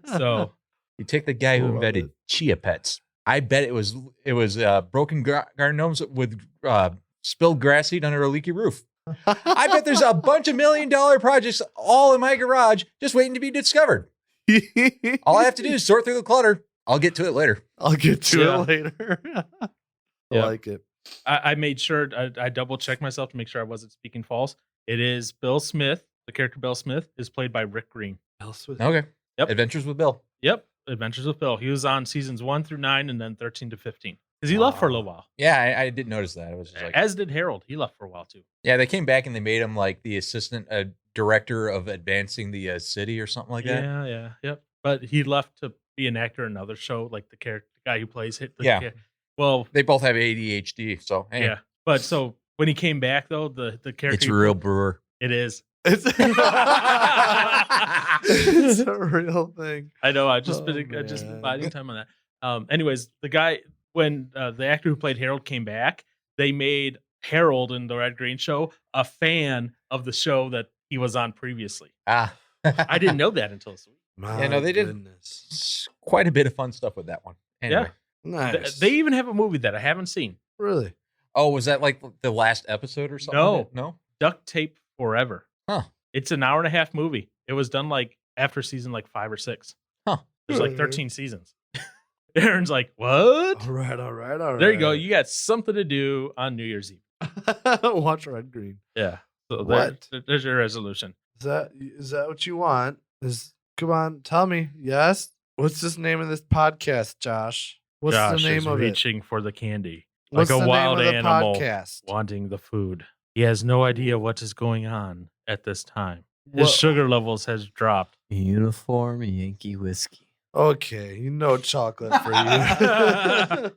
So You take the guy who Love invented it. chia pets. I bet it was broken garden gnomes with spilled grass seed under a leaky roof. I bet there's a bunch of $1 million projects all in my garage just waiting to be discovered. All I have to do is sort through the clutter. I'll get to it later. I'll get to Yeah. it later. I Yeah. like it. I made sure I double checked myself to make sure I wasn't speaking false. It is Bill Smith. The character Bill Smith is played by Rick Green. Okay. Yep. Adventures with Bill. Yep, Adventures with Bill. He was on seasons 1 through 9 and then 13 to 15 because he left for a little while. Yeah, I did notice that. I was just like, As did Harold. He left for a while too. yeah, they came back and they made him like the assistant director of advancing the city or something like that. Yeah, yep. But he left to be an actor in another show, like the guy who plays hit. Yeah. Well, They both have ADHD, so hey, yeah. But so when he came back though, the character it's real brewer. It is. It's, it's a real thing. I know. I just Oh, been man. biding time on that. Anyways, the guy when the actor who played Harold came back, they made Harold in the Red Green show a fan of the show that he was on previously. Ah, I didn't know that until this week. My no, they did. goodness. Quite a bit of fun stuff with that one. Anyway. Nice. They even have a movie that I haven't seen. really? Oh, was that like the last episode or something? No. No. Duct Tape Forever. Huh. It's an hour and a half movie. It was done like after season like 5 or 6. Huh. There's like Mhm. 13 seasons. Aaron's like, what? All right. There you go. You got something to do on New Year's Eve. Watch Red Green. Yeah. So What? there's your resolution. Is that what you want? Come on, tell me. Yes. What's this name of this podcast, Josh? What's Josh the name is of reaching for the candy, it? What's like a the wild name of the animal podcast? wanting the food. He has no idea what is going on at this time. His What- sugar levels has dropped. Uniform Yankee whiskey. Okay, chocolate for you.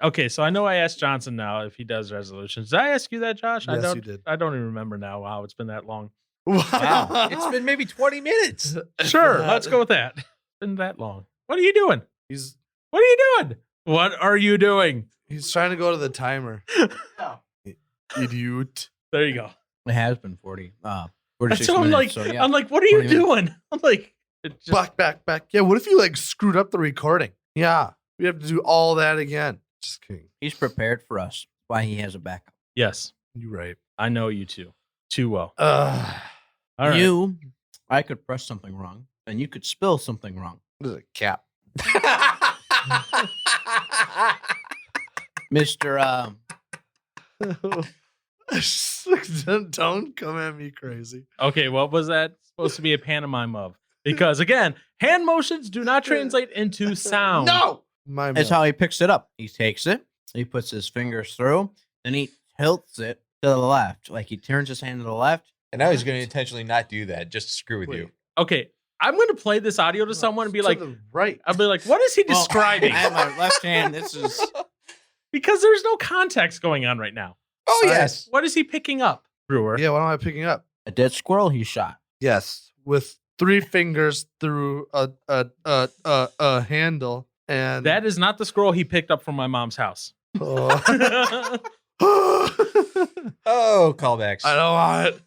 Okay, so I know I asked Johnson now if he does resolutions. Did I ask you that, Josh? I Yes, don't. you did. I don't even remember now. Wow, it's been that long. Wow. It's been maybe 20 minutes. Sure, let's go with that. It's been that long. What are you doing? He's What are you doing? What are you doing? he's trying to go to the timer. Idiot. There you go. It has been 46 So I'm minutes. like, so yeah. I'm like, what are you 20 minutes. doing? I'm like, it just- Back. Yeah, what if you like screwed up the recording? Yeah. We have to do all that again. Just kidding. He's prepared for us. That's why he has a backup. yes, You're right. I know you too well. What All right. I could press something wrong, and you could spill something wrong. is it? Cap. Mr. Don't come at me crazy. Okay, what was that supposed to be a pantomime of? Because again, hand motions do not translate into sound. No, my That's milk. how he picks it up. He takes it, he puts his fingers through, then he tilts it to the left. Like he turns his hand to the left. And now he's going to intentionally not do that just to screw with Wait. you. Okay, I'm going to play this audio to someone and be To like, the right. I'll be like, what is he Well, describing? I have my left hand. This is Because there's no context going on right now. Oh, yes. What is he picking up, Brewer? Yeah, what am I picking up? a dead squirrel he shot. Yes, with 3 fingers through a handle, and That is not the scroll he picked up from my mom's house. Oh. Oh, callbacks. I don't want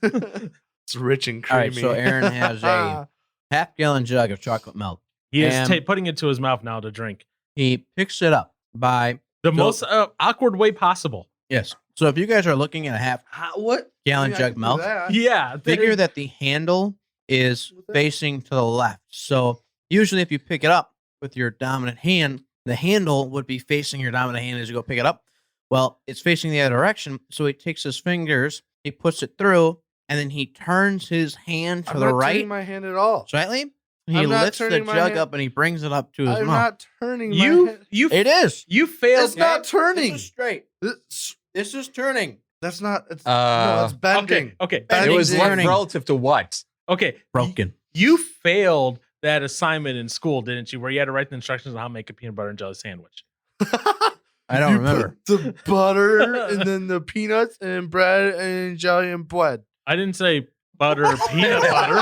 it. It's rich and All creamy. right, so Aaron has a half-gallon jug of chocolate milk. He is And- putting it to his mouth now to drink. He picks it up by The So- most awkward way possible. yes. So if you guys are looking at a half-gallon What? I mean, I jug can do milk, that. Yeah. figure that the handle is With that? facing to the left. So usually if you pick it up with your dominant hand, the handle would be facing your dominant hand as you go pick it up. Well, it's facing the other direction. So he takes his fingers, he puts it through, and then he turns his hand to I'm the not right turning my hand at all. slightly. He I'm not lifts the turning my jug hand- up and he brings it up to his I'm mouth. not turning my You hand. It is. you failed. It's not This turning. is straight. This- This is turning. That's not. It's, Uh, no, it's bending. Okay. It Bending was is turning. relative to what? Okay. Broken. You failed that assignment in school, didn't you? Where you had to write the instructions on how to make a peanut butter and jelly sandwich. I don't You remember. put the butter and then the peanuts and bread and jelly and bread. I didn't say butter, peanut butter.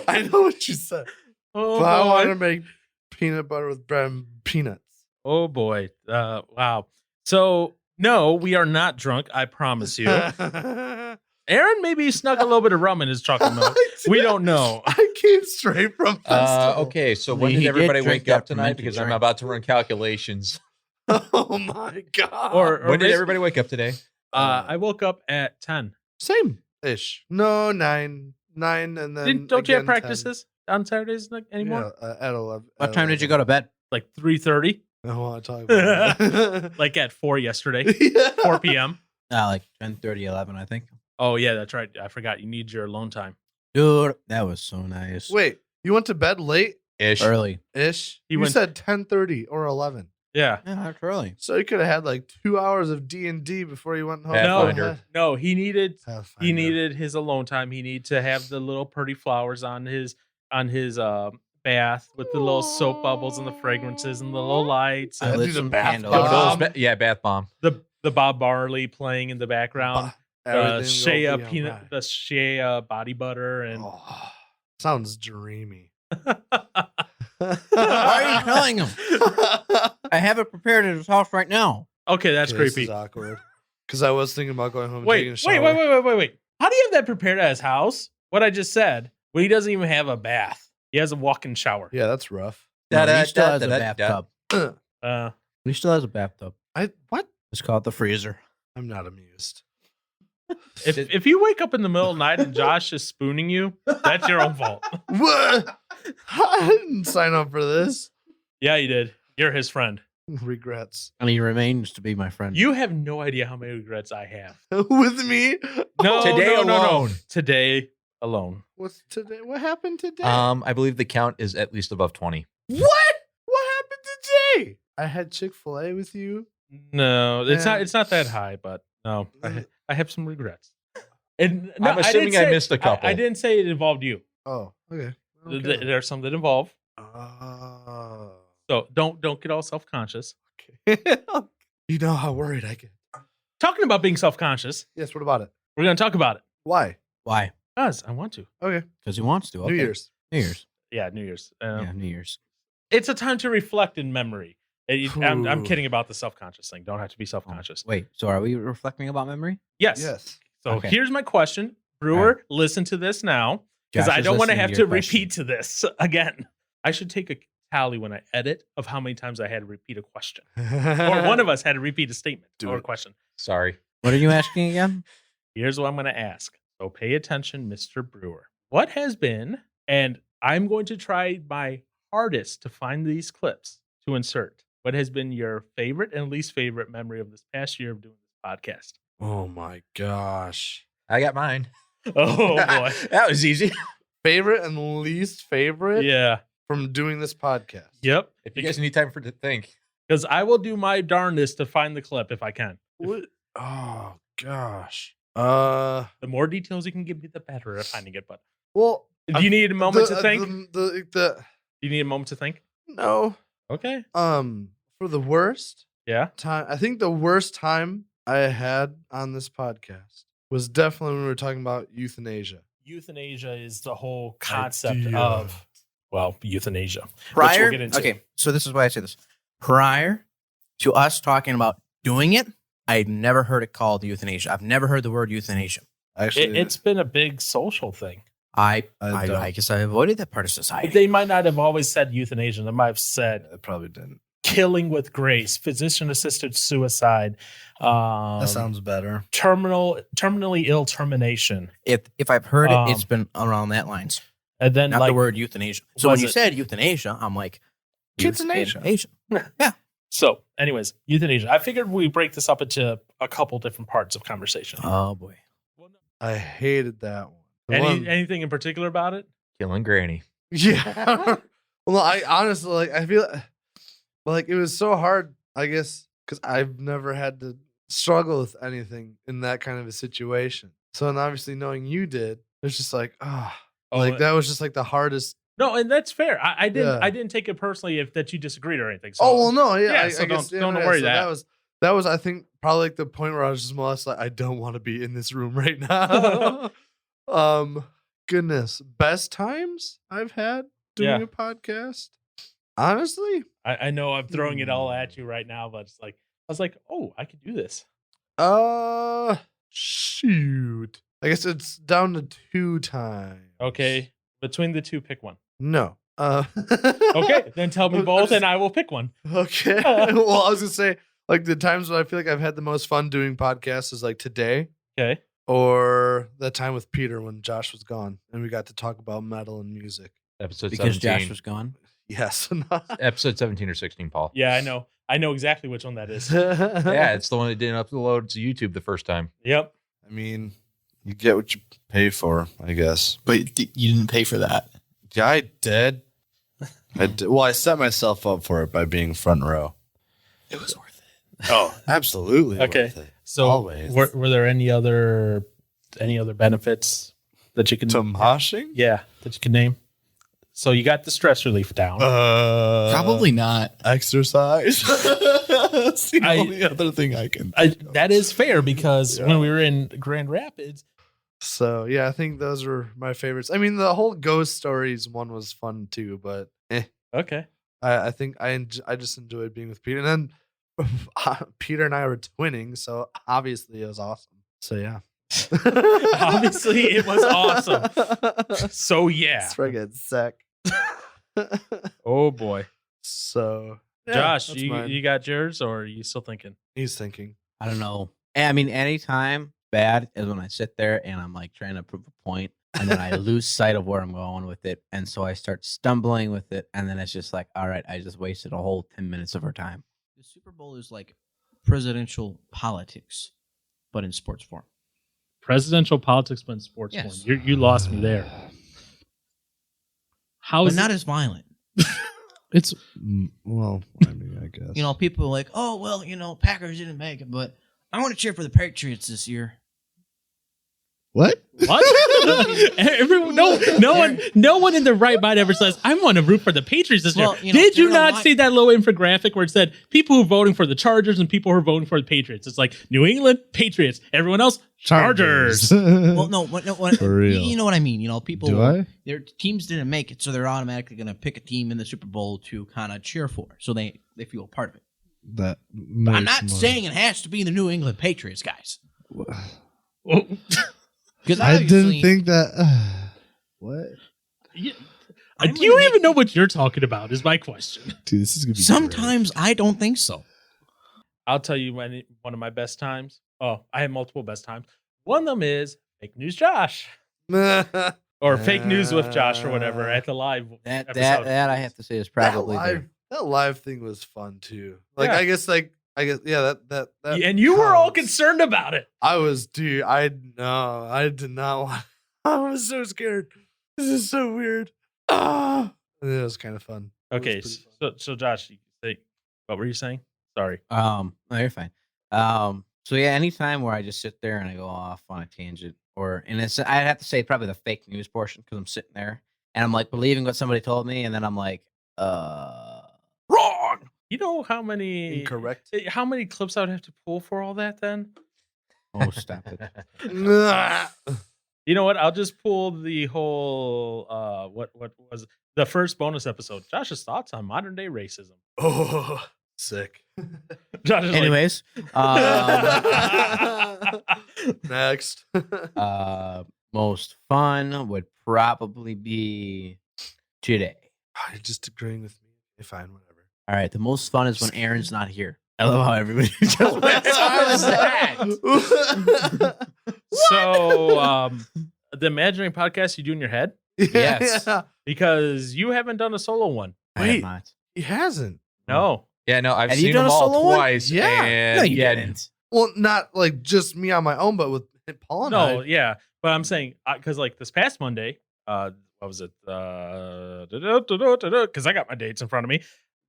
I know what you said. Oh But I want boy. to make peanut butter with bread and peanuts. Oh boy. Wow. So no, we are not drunk. I promise you. Aaron maybe snuck a little bit of rum in his chocolate milk. We don't know. I came straight from festival. Okay, so when He did did everybody drink wake up that tonight? fermented Because I'm drink. about to run calculations. Oh my god. Or When did maybe- everybody wake up today? I woke up at 10. same ish. No, 9, and then Don't you have again 10. practices on Saturdays anymore? Yeah, at 11. What time did you go to bed? Like 3:30, I don't want to talk about it. like at 4 yesterday, Yeah. 4 p.m. Like 10:30, 11, I think. Oh yeah, that's right. I forgot you need your alone time. Dude, that was so nice. Wait, you went to bed late Ish. Early. ish? He You went- said 10:30 or 11. Yeah. Yeah, that's early. So you could have had like 2 hours of D&D before you went home. Pathfinder. No, he needed Pathfinder. his alone time. He needed to have the little pretty flowers on his bath with the little soap bubbles and the fragrances and the little lights I I and lit do the some bath candles. bomb. Bath bomb. the Bob Marley playing in the background. Everything Shea will be peanut, alright. the Shea body butter, and Oh, sounds dreamy. Why are you telling him? I have it prepared at his house right now. okay, that's This creepy. is awkward. Because I was thinking about going home and taking a Wait. shower. How do you have that prepared at his house? What I just said. When he doesn't even have a bath, he has a walk-in shower. Yeah, that's rough. No, he still has a Da-da-da-da-da. bathtub. Uh, He still has a bathtub. What? It's called the freezer. I'm not amused. if you wake up in the middle of the night and Josh is spooning you, that's your own fault. What? I didn't sign up for this. Yeah, you did. You're his friend. Regrets. And he remains to be my friend. You have no idea how many regrets I have. With me? No, Today no, no, no. alone. Today alone. What's today? What happened today? I believe the count is at least above 20. What? What happened today? I had Chick-fil-A with you. No, it's Yeah. not. It's not that high, but no, I have some regrets. And no, I'm assuming didn't I say- mid a couple. I didn't say it involved you. Oh, okay. There are some that involve. Oh. So don't get all self conscious. Okay. You know how worried I get. Talking about being self conscious, Yes, what about it? we're gonna talk about it Why? Why? because I want to. Okay. Because he wants to. Okay. New Year's. New Year's. Yeah, New Year's. Yeah, New Year's. It's a time to reflect in memory. I'm Ooh. kidding about the self conscious thing. Don't have to be self conscious. Wait, so are we reflecting about memory? Yes. Yes. So Okay. here's my question, Brewer. Listen to this now. Because Josh I is don't want to listening have your to question. repeat to this again. I should take a tally when I edit of how many times I had to repeat a question, or one of us had to repeat a statement Do or a it. question. Sorry. What are you asking again? Here's what I'm going to ask. So pay attention, Mr. Brewer. What has been, and I'm going to try my hardest to find these clips to insert. What has been your favorite and least favorite memory of this past year of doing this podcast? Oh my gosh. I got mine. Oh boy. That was easy. Favorite and least favorite Yeah. from doing this podcast. Yep. If you guys need time to think. Because I will do my darndest to find the clip if I can. What? Oh gosh. The more details you can give me, the better at finding it. But Well, do you need a moment to think? The Do you need a moment to think? no. Okay. For the worst Yeah. time, I think the worst time I had on this podcast was definitely when we were talking about euthanasia. Euthanasia is the whole concept Idea. of, well, euthanasia. Prior, get into. okay, so this is why I say this. Prior to us talking about doing it, I'd never heard it called euthanasia. I've never heard the word euthanasia. Actually, It's been a big social thing. I don't. guess I avoided that part of society. They might not have always said euthanasia. They might have said I probably didn't. killing with grace, physician-assisted suicide, That sounds better. terminally ill termination, If I've heard Um, it, it's been around that lines. and then Not like the word euthanasia. So when was you it- said euthanasia, I'm like, Euthanasia. so. Anyways, euthanasia. I figured we break this up into a couple different parts of conversation. Oh boy. I hated that one. The one- Anything in particular about it? Killing Granny. Yeah. Well, I honestly I feel like it was so hard, I guess, because I've never had to struggle with anything in that kind of a situation. So, and obviously knowing you did, it's just like, that was just like the hardest. No, and that's fair. I didn't. Yeah. I didn't take it personally if that you disagreed or anything. So, Oh well, no, yeah. yeah, I so guess, don't worry so that. that was I think probably like the point where I was just more or less like, I don't want to be in this room right now. Goodness, best times I've had doing Yeah. a podcast. Honestly, I know I'm throwing it all at you right now, but it's like I was like, oh, I could do this. Shoot. I guess it's down to 2 times. Okay, between the two, pick one. No. Okay, then tell me I'm both, just- and I will pick one. Okay. Well, I was gonna say like the times when I feel like I've had the most fun doing podcasts is like today Okay. or that time with Peter when Josh was gone and we got to talk about metal and music. Episode Because 17. Josh was gone. Yes. Episode 17 or 16, Paul. Yeah, I know exactly which one that is. Yeah, it's the one that didn't upload to YouTube the first time. Yep. I mean, you get what you pay for, I guess. But you didn't pay for that. Yeah, I did. Well, I set myself up for it by being front row. It was worth it. Oh, absolutely. Okay. worth it. So, Always. were there any other benefits that you can? To moshing? Yeah, that you can name. So you got the stress relief down. Probably not. Exercise. That's the I- only other thing I can. That is fair because Yeah. when we were in Grand Rapids, So yeah, I think those were my favorites. I mean, the whole ghost stories one was fun too, but okay, I think I just enjoyed being with Peter. And then Peter and I were twinning, so obviously it was awesome. So yeah, Obviously, it was awesome. So yeah. It's friggin' sick. Oh boy, So yeah, Josh, that's you mine. got yours, or are you still thinking? He's thinking. I don't know. I mean, anytime bad is when I sit there and I'm like trying to prove a point, and then I lose sight of where I'm going with it, and so I start stumbling with it, and then it's just like, all right, I just wasted a whole 10 minutes of our time. The Super Bowl is like presidential politics, but in sports form. Presidential politics, but in sports Yes. form. You lost me there. How But is not it? as violent. It's Well, I mean, I guess. You know, people are like, oh, well, Packers didn't make it, but I want to cheer for the Patriots this year. What? what? Everyone, no one in the right mind ever says, "I want to root for the Patriots this Well, year." Did you they're not alive. see that little infographic where it said people who are voting for the Chargers and people who are voting for the Patriots? It's like New England Patriots, everyone else Chargers. Well, no, For real. You know what I mean. People, Do I? their teams didn't make it, so they're automatically going to pick a team in the Super Bowl to kind of cheer for, so they feel a part of it. That But I'm not saying it has to be the New England Patriots, guys. Oh, Because I didn't think that. What? yeah. I'm Do you gonna even know what you're talking about? Is my question. Dude, this is gonna be. Sometimes I don't think so. I'll tell you one of my best times. Oh, I have multiple best times. One of them is fake news, Josh. or fake news with Josh or whatever at the live That episode. I have to say is probably there. That live thing was fun too. Like Yeah. I guess yeah, that And you were all counts. concerned about it. I was, dude. I did not want. I was so scared. This is so weird. Ah, it was kind of fun. It was Okay, pretty fun. so Josh, what were you saying? Sorry. No, you're fine. So yeah, anytime where I just sit there and I go off on a tangent, and I'd have to say probably the fake news portion because I'm sitting there and I'm like believing what somebody told me, and then I'm like, wrong. You know how many Incorrect. How many clips I would have to pull for all that then? Oh, stop it. Nah. You know what? I'll just pull the whole what was the first bonus episode. Josh's thoughts on modern day racism. Oh, sick. Josh is Anyways, Next. most fun would probably be today. Oh, you're just agreeing with me. Okay, fine, whatever. All right, the most fun is when Aaron's not here. I love how everybody just went. How was that? So the imaginary podcast you do in your head, Yes. Yeah. because you haven't done a solo one. I have Wait. not. He hasn't. No. Yeah, no, I've Have you seen done them a all solo one? twice. Yeah. And No, you yeah, didn't. Well, not like just me on my own, but with Paul and No, I. yeah. But I'm saying because like this past Monday, what was it? Because I got my dates in front of me.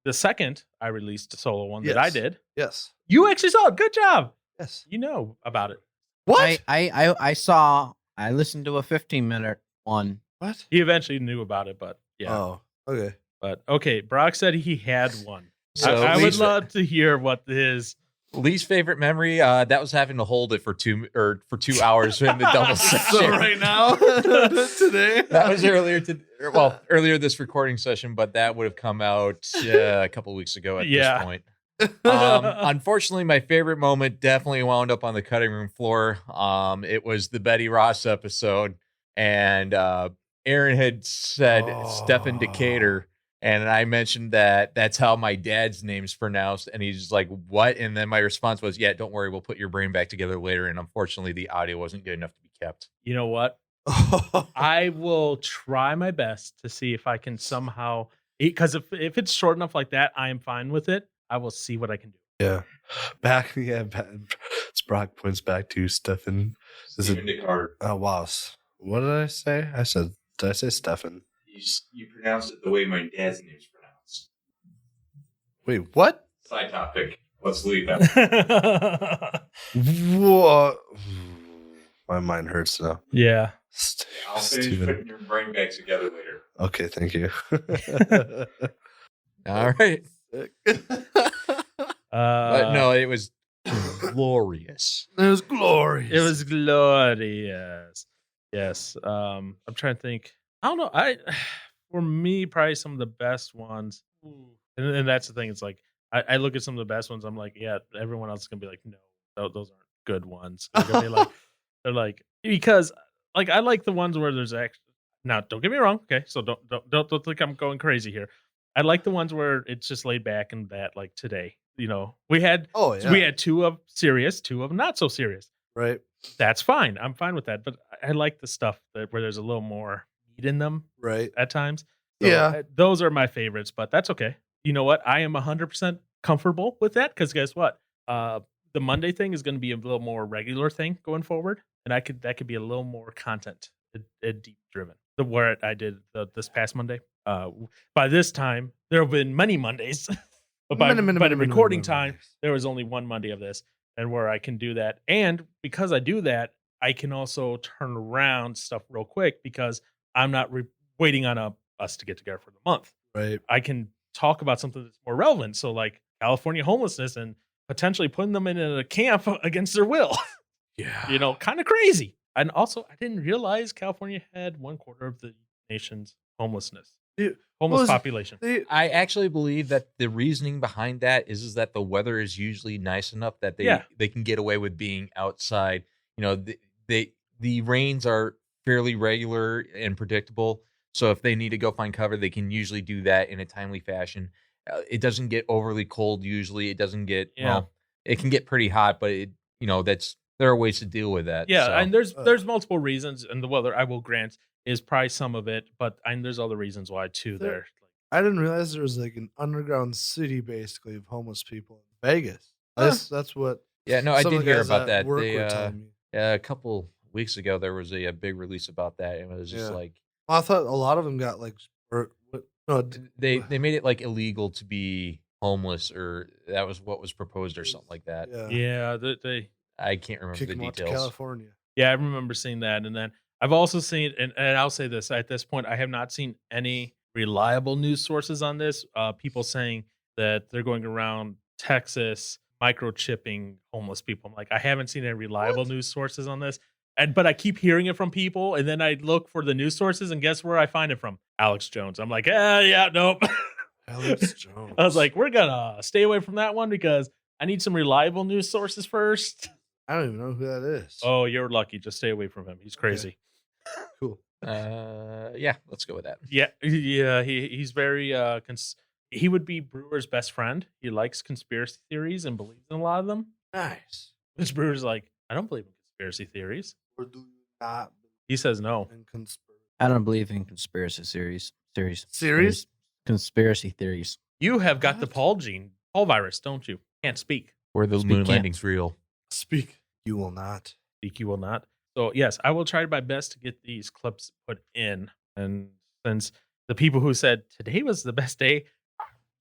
The second I released a solo one that I Yes. did. Yes. You actually saw it. Good job. Yes. You know about it. What? I listened to a 15-minute one. What? He eventually knew about it, but yeah. Oh, okay. But okay, Brock said he had one. So I would least, love to hear what his. least favorite memory. That was having to hold it for 2 hours in the double session. So right now, today, That was earlier this recording session, but that would have come out a couple of weeks ago at Yeah. this point. Unfortunately, my favorite moment definitely wound up on the cutting room floor. It was the Betty Ross episode, and Aaron had said Stefan Decatur, and I mentioned that that's how my dad's name's pronounced, and he's like, "What?" And then my response was, "Yeah, don't worry, we'll put your brain back together later." And unfortunately, the audio wasn't good enough to be kept. You know what? I will try my best to see if I can somehow. Because if it's short enough like that, I am fine with it. I will see what I can do. yeah, back. It's Brock points back to Stefan. Is it? Decatur. Oh wow. What did I say? Did I say Stefan? You pronounced it the way my dad's name's pronounced. Wait, what? Side topic. Let's leave that. What? My mind hurts now. Yeah. Steven. your brain back together later. Okay, thank you. All right. But no, it was glorious. It was glorious. It was glorious. Yes. I'm trying to think. I don't know. For me, probably some of the best ones. And that's the thing. It's like I look at some of the best ones. I'm like, yeah, everyone else is gonna be like, no, those aren't good ones. They're gonna be like, they're like, because like I like the ones where there's actually. Now, don't get me wrong. Okay, so don't think I'm going crazy here. I like the ones where it's just laid back and that, like today. You know, we had we had 2 of serious, 2 of not so serious. right. That's fine. I'm fine with that. But I like the stuff where there's a little more meat in them Right. at times. So, Yeah. those are my favorites. But that's okay. You know what? I am 100% comfortable with that because guess what? The Monday thing is going to be a little more regular thing going forward, and that could be a little more content, deep driven. The where I did this past Monday. By this time, there have been many Mondays. But by the recording time, there was only one Monday of this, and where I can do that. And because I do that, I can also turn around stuff real quick because I'm not waiting on us to get together for the month. Right. I can talk about something that's more relevant. So like California homelessness and potentially putting them in a camp against their will. Yeah. You know, kind of crazy. And also, I didn't realize California had 1/4 of the nation's homelessness. Dude, Homeless population. I actually believe that the reasoning behind that is that the weather is usually nice enough that they can get away with being outside. You know, the rains are fairly regular and predictable. So if they need to go find cover, they can usually do that in a timely fashion. It doesn't get overly cold usually. It doesn't get well. It can get pretty hot, but they're there are ways to deal with that. Yeah, so. and there's multiple reasons, and the weather I will grant is probably some of it, but there's other reasons why too. There- I didn't realize there was like an underground city basically of homeless people in Vegas. That's what. Yeah, no, I some of did the hear guys about at that. work They, were telling me. a couple weeks ago, there was a big release about that, and it was just Yeah. like Well, I thought a lot of them got like, no, they made it like illegal to be homeless, or that was what was proposed, or something like that. yeah, they I can't remember kick the them out to details. California. Yeah, I remember seeing that. And then I've also seen, and I'll say this at this point, I have not seen any reliable news sources on this. People saying that they're going around Texas microchipping homeless people. I'm like, I haven't seen any reliable news sources on this. But I keep hearing it from people, and then I look for the news sources, and guess where I find it from? Alex Jones. I'm like, yeah, nope. Alex Jones. I was like, we're gonna stay away from that one because I need some reliable news sources first. I don't even know who that is. Oh, you're lucky. Just stay away from him. He's crazy. Cool. Yeah, let's go with that. Yeah. He's very he would be Brewer's best friend. He likes conspiracy theories and believes in a lot of them. Nice. Which Brewer's like, I don't believe in conspiracy theories. Or do you not He says no. believe in conspiracy? I don't believe in conspiracy theories. Series? Conspiracy theories. You have got the What? Paul virus, don't you? Can't speak. Were the Speak moon can't. landings real? Speak. You will not. Speak you will not. So yes, I will try my best to get these clips put in. And since the people who said today was the best day,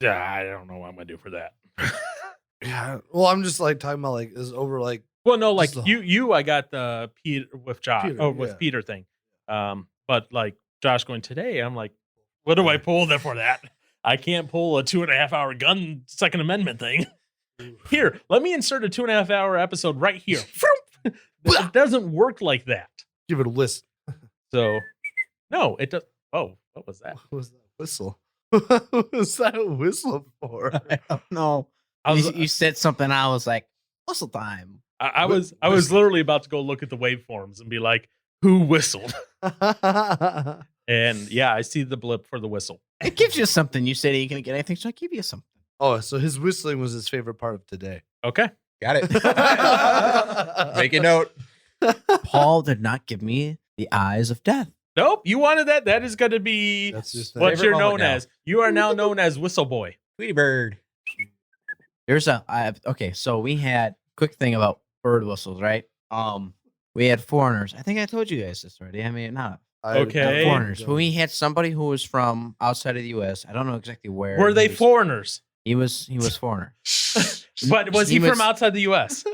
I don't know what I'm gonna do for that. Yeah. Well, I'm just like talking about like is over like Well, no, like Just you, I got the Peter with Josh Peter, or with yeah. Peter thing. But like Josh going today, I'm like, what do I pull there for that? I can't pull a 2.5 hour gun Second Amendment thing. Here, let me insert a 2.5 hour episode right here. It doesn't work like that. give it a list. So, no, it does. Oh, what was that? What was that whistle? What was that whistle for? I don't know. I was, You said something. I was like, whistle time. I was literally about to go look at the waveforms and be like, who whistled? And yeah, I see the blip for the whistle. It gives you something. You said you couldn't get anything, so I give you something. Oh, so his whistling was his favorite part of today. Okay. Got it. Make a note. Paul did not give me the eyes of death. Nope. You wanted that. That is going to be That's just what Favorite you're moment known now. as. You are now known as Whistle Boy. Tweety bird. Okay, so we had quick thing about bird whistles, right? We had foreigners. I think I told you guys this already. I mean, not Okay. foreigners, but we had somebody who was from outside of the U.S. I don't know exactly where. Were they he was, foreigners? He was foreigner. But was he, He was- from outside the U.S.?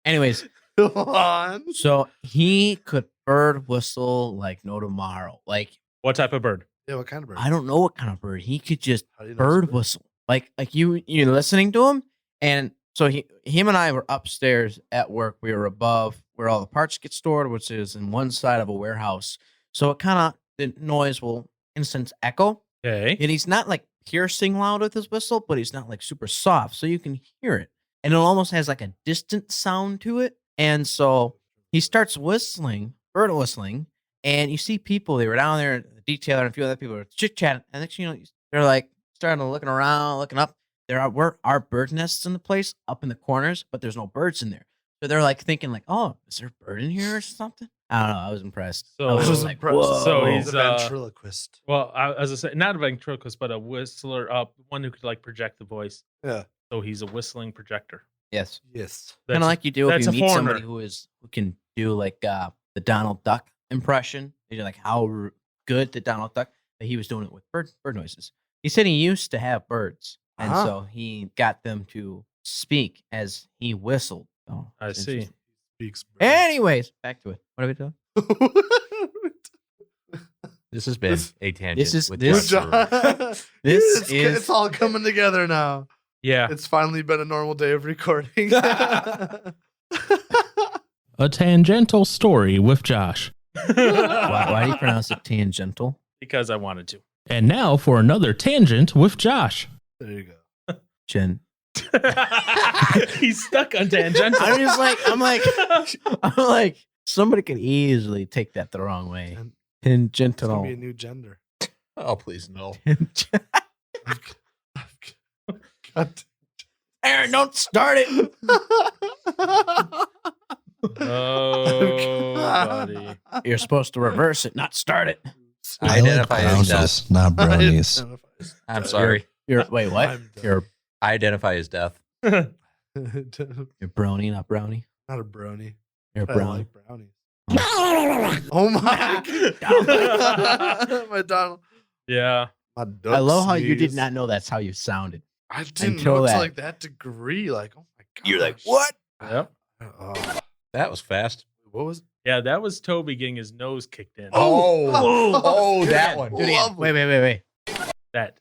Anyways, Go on. so he could bird whistle like no tomorrow. Like What type of bird? Yeah, what kind of bird? I don't know what kind of bird. He could just How do you know bird it's a whistle. Like you're listening to him, and so him and I were upstairs at work. We were above where all the parts get stored, which is in one side of a warehouse. So it kind of the noise will instant echo, Okay. and he's not like piercing loud with his whistle, but he's not like super soft, so you can hear it, and it almost has like a distant sound to it. And so he starts whistling, bird whistling, and you see people. They were down there, the detailer and a few other people were chit chatting, and next thing you know, they're like starting to looking around, looking up. There are bird nests in the place up in the corners, but there's no birds in there. So they're like thinking like, oh, is there a bird in here or something? I don't know. I was impressed. So- I I was was like, impressed. whoa. So he's, a ventriloquist. Well, as I said, not a ventriloquist, but a whistler, one who could like project the voice. Yeah. So he's a whistling projector. Yes, Yes. kind of like you do if that's you a meet somebody foreigner. who can do like the Donald Duck impression. You're like how good the Donald Duck that he was doing it with bird noises. He said he used to have birds, and Uh-huh. so he got them to speak as he whistled. Oh, I it's see. interesting. Speaks. Anyways, back to it. What are we doing? This has been This- a tangent. this is- with this- Josh Brewer. It's all coming together now. Yeah. It's finally been a normal day of recording. A tangential story with Josh. Why do you pronounce it tangential? Because I wanted to. And now for another tangent with Josh. There you go. Jen. He's stuck on tangential. I'm just like, I'm like, somebody could easily take that the wrong way. It's gonna Tangential. be a new gender. Oh, please no. God. Aaron, don't start it. Oh, buddy. You're supposed to reverse it, not start it. I identify as death. brownies, not brownies. I'm sorry. Wait, what? I'm done. You're I identify as death. Not brony, not brownie. a brownie. You're a I brownie. like brownies. Oh my my Donald. Yeah. My duck I love how you did sneeze. not know that's how you sounded. I didn't until know it's that. like that degree. Like, oh my god. You're like, what? Yep. That was fast. What was? Yeah, that was Toby getting his nose kicked in. Oh, Do that it one. again. Do it again. Wait. That.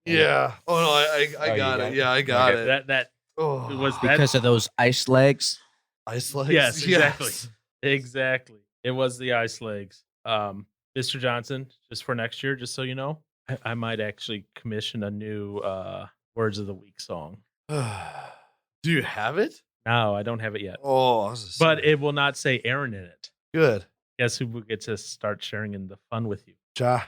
Yeah. Oh no, I you got got it. it? Yeah, I got Okay. it. That Oh, was that. Because of those ice legs. ice legs. Yes, exactly. Yes. Exactly. It was the ice legs. Mr. Johnson, just for next year, just so you know, I might actually commission a new Words of the Week song. Do you have it? No, I don't have it yet. Oh, I was just But saying. it will not say Aaron in it. Good. Guess who will get to start sharing in the fun with you? Ja.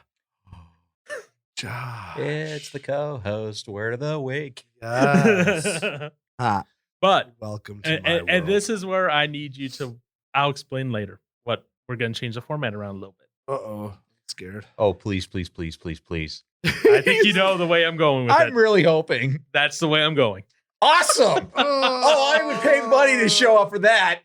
It's the co-host. Word of the week. Yes. Ah, But Welcome to my world. and this is where I need you to. I'll explain later what we're going to change the format around a little bit. Uh-oh. Scared. Oh, please, please, please, please, please. I think you know the way I'm going with I'm it. really hoping. That's the way I'm going. Awesome. Oh, I would pay money to show up for that.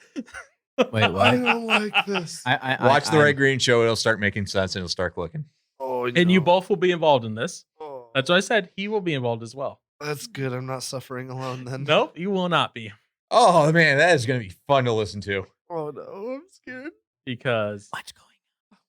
wait, I what? don't like this. Watch the Red Green Show. It'll start making sense and it'll start clicking. Oh, And you no. both will be involved in this. Oh, That's what I said. He will be involved as well. that's good. I'm not suffering alone then. Nope, you will not be. Oh, man, that is going to be fun to listen to. Oh no, I'm scared. Because, What's going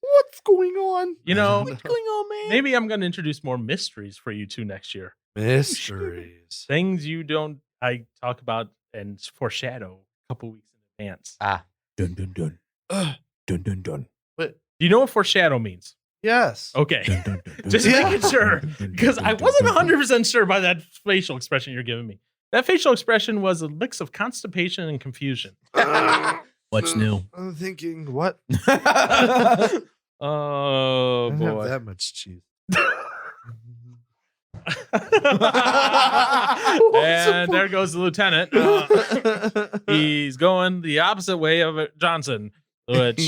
What's going on? you know, What's going on, man? maybe I'm going to introduce more mysteries for you two next year. Mysteries. Things you don't, I talk about and foreshadow a couple weeks in advance. Ah, Dun dun dun. Ugh. Dun dun dun. But Do you know what foreshadow means? yes. Okay. Dun, dun, dun, dun, Just dun, making dun, sure, dun, dun, because dun, I dun, wasn't dun, dun. 100% sure by that facial expression you're giving me. That facial expression was a mix of constipation and confusion. What's new? I'm thinking, what? Oh, I don't have boy. that much cheese. And there goes the lieutenant. He's going the opposite way of Johnson, which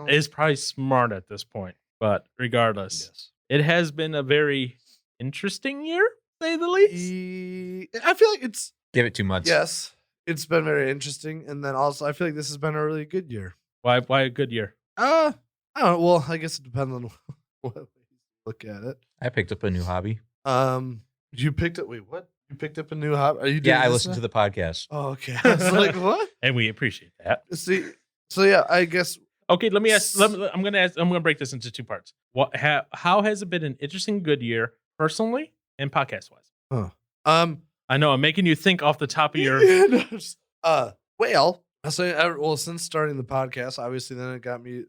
is probably smart at this point. But regardless, Yes. it has been a very interesting year, to say the least. I feel like it's give it 2 months. yes, it's been very interesting, and then also I feel like this has been a really good year. Why a good year? I don't know. Well, I guess it depends on what way you look at it. I picked up a new hobby. You picked up. Wait, what? You picked up a new hobby? Are you? Doing Yeah, I this listened now? to the podcast. Oh, okay. I was like, what? And we appreciate that. See, so yeah, I guess Okay, let me ask. I'm gonna break this into two parts. How has it been an interesting, good year personally and podcast wise? I know I'm making you think off the top of your. well, since starting the podcast, obviously, then it got me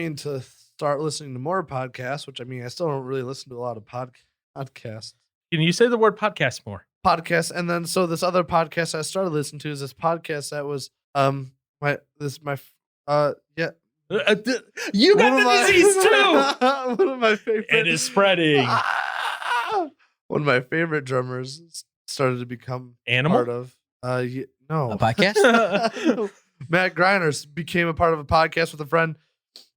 into start listening to more podcasts. Which I mean, I still don't really listen to a lot of podcasts. Can you say the word podcast more? Podcasts, and then so this other podcast I started listening to is this podcast that was yeah. You One got of the my- disease too. One of my favorite. It is spreading. One of my favorite drummers started to become Animal? part of. No. A podcast? Matt Griner became a part of a podcast with a friend,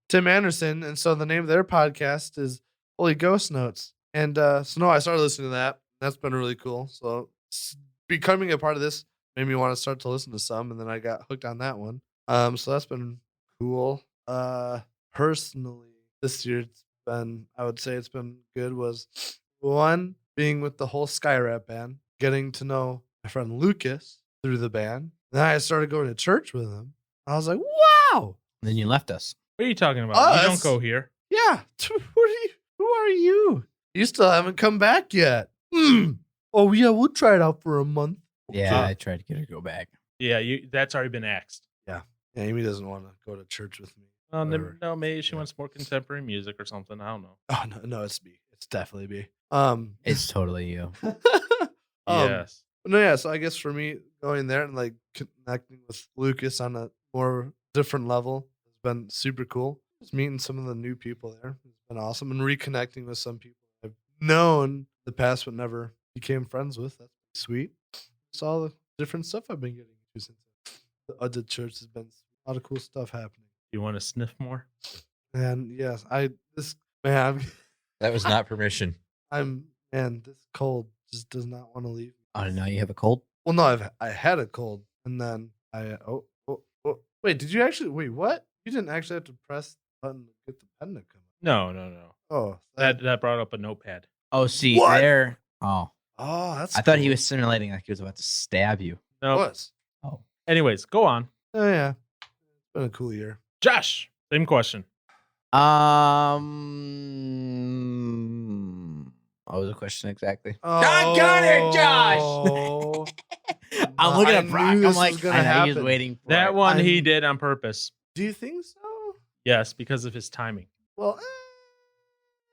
Tim Anderson, and so the name of their podcast is Holy Ghost Notes. And I started listening to that. That's been really cool. So becoming a part of this made me want to start to listen to some, and then I got hooked on that one. So that's been cool. Personally, this year I would say it's been good. Was one being with the whole Skyrap band, getting to know my friend Lucas through the band. Then I started going to church with him. I was like, wow, Then you left us. What are you talking about? You don't Us? go here. yeah. Who are you? You still haven't come back yet. Oh yeah, we'll try it out for a month. Yeah, I tried to get her to go back. Yeah, that's already been axed. Yeah, Amy doesn't want to go to church with me. No, Or- maybe she wants more contemporary music or something. I don't know. Oh no, it's me. It's definitely me. It's totally you. Yes. No, yeah. So I guess for me, going there and like connecting with Lucas on a more different level has been super cool. Just meeting some of the new people there has been awesome, and reconnecting with some people I've known in the past but never became friends with. That's sweet. It's all the different stuff I've been getting into since the other church. Has been a lot of cool stuff happening. You want to sniff more? And yes, man, That was not permission. this cold just does not want to leave. Oh, now you have a cold? Well, no, I had a cold, and then wait, did you actually wait? What? You didn't actually have to press the button to get the pen to come up. No. Oh, That brought up a notepad. Oh, see What? there. Oh, that's. I thought he cool. was simulating like he was about to stab you. No. Was. Oh, Anyways, go on. Oh yeah, it's been a cool year. Josh, same question. what was the question exactly? Doggone it, Josh! Oh, I'm looking I at Brock. knew I'm this like, was gonna I know he's happen. waiting for That it. one he I'm- did on purpose. do you think so? Yes, because of his timing. Well,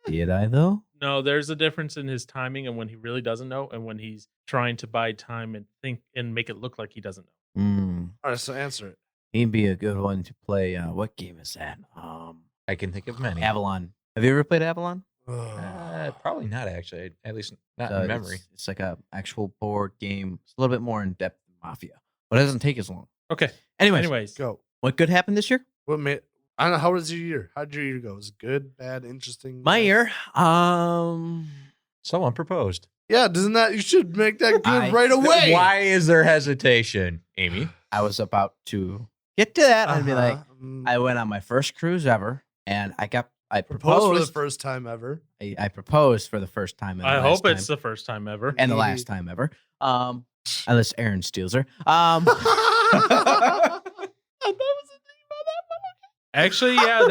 Did I though? No, there's a difference in his timing and when he really doesn't know, and when he's trying to buy time and think and make it look like he doesn't know. all right. So answer it. He'd be a good one to play. What game is that? I can think of many. Avalon. Have you ever played Avalon? Probably not actually. At least not So in memory. It's like a actual board game. It's a little bit more in depth than Mafia, but it doesn't take as long. Okay. Anyways, Go. what good happened this year? What made? I don't know. How was your year? How'd your year go? Was it good, bad, interesting? My year. Someone proposed. Yeah, doesn't that you should make that good I- right away? Why is there hesitation, Amy? I was about to get to that. I'd be like, Mm. I went on my first cruise ever, and I proposed for the proposed. first time ever. I proposed for the first time. And the I last hope it's time, the first time ever. and the last time ever. Unless Aaron steals her. Actually, yeah,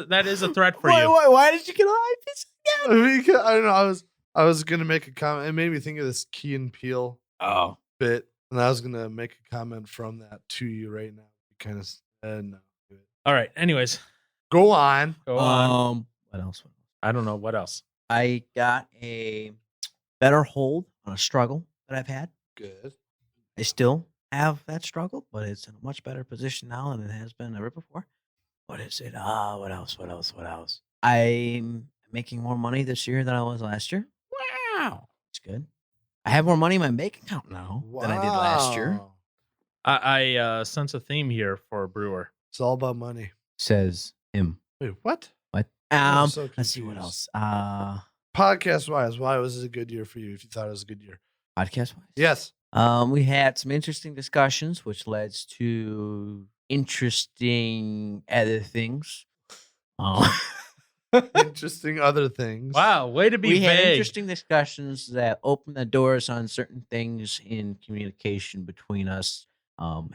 that is a threat for you. Why did you get on this again? Because, I don't know. I was gonna make a comment. It made me think of this Key and Peele Oh, bit, and I was gonna make a comment from that to you right now. You kind of no. All right. Anyways, Go on. go on. what else? I don't know what else. I got a better hold on a struggle that I've had. Good. I still have that struggle, but it's in a much better position now than it has been ever before. What is it? What else? I'm making more money this year than I was last year. Wow. It's good. I have more money in my bank account now than I did last year. Wow. I sense a theme here for Brewer. It's all about money. Says him. Wait, what? What? I'm so Let's see what confused. else. Podcast wise, why was it a good year for you? If you thought it was a good year, Podcast wise. yes. We had some interesting discussions, which led to interesting other things. Interesting other things. Wow, way to be We had vague. interesting discussions that opened the doors on certain things in communication between us,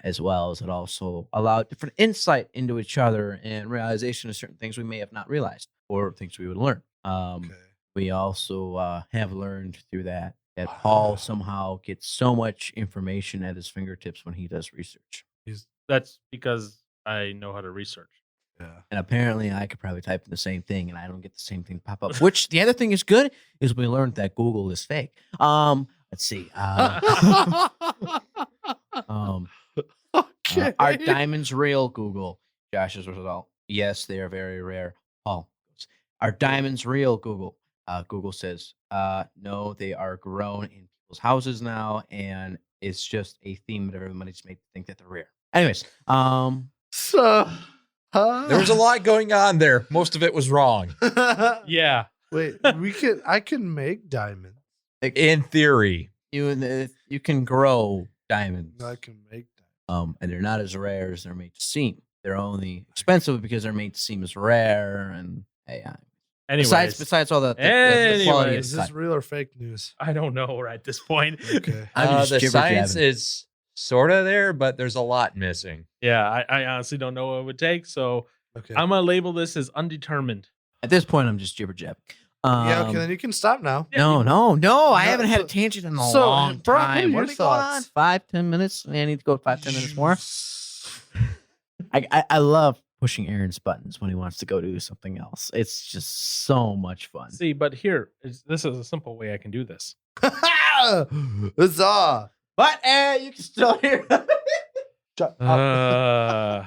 as well as it also allowed different insight into each other and realization of certain things we may have not realized or things we would learn. Okay. We also have learned through that Paul somehow gets so much information at his fingertips when he does research. That's because I know how to research. Yeah. And apparently I could probably type in the same thing and I don't get the same thing pop up. Which the other thing is good is we learned that Google is fake. Let's see. Okay. Are diamonds real, Google? Josh's result. Yes, they are very rare. Paul goes, are diamonds real, Google? Google says, no, they are grown in people's houses now, and it's just a theme that everybody's made to think that they're rare. Anyways, So There was a lot going on there. Most of it was wrong. Yeah. Wait, I can make diamonds. In theory. you can grow diamonds. I can make diamonds. And they're not as rare as they're made to seem. They're only expensive because they're made to seem as rare. And hey, Anyways, besides all the quality Anyways. Is inside. this real or fake news? I don't know at this point. Okay. I'm just The science jibber-jabbing. is sort of there, but there's a lot missing. Yeah, I honestly don't know what it would take. So Okay. I'm gonna label this as undetermined. At this point, I'm just jibber jabbing. Yeah, okay, then you can stop now. No, I No, haven't had a so- tangent in a so, long Brock, what are time. your What are we going on? thoughts? 5-10 minutes? I need to go 5-10 minutes more. I love pushing Aaron's buttons when he wants to go do something else. It's just so much fun. See, but here, this is a simple way I can do this. Huzzah! But you can still hear. Shut up.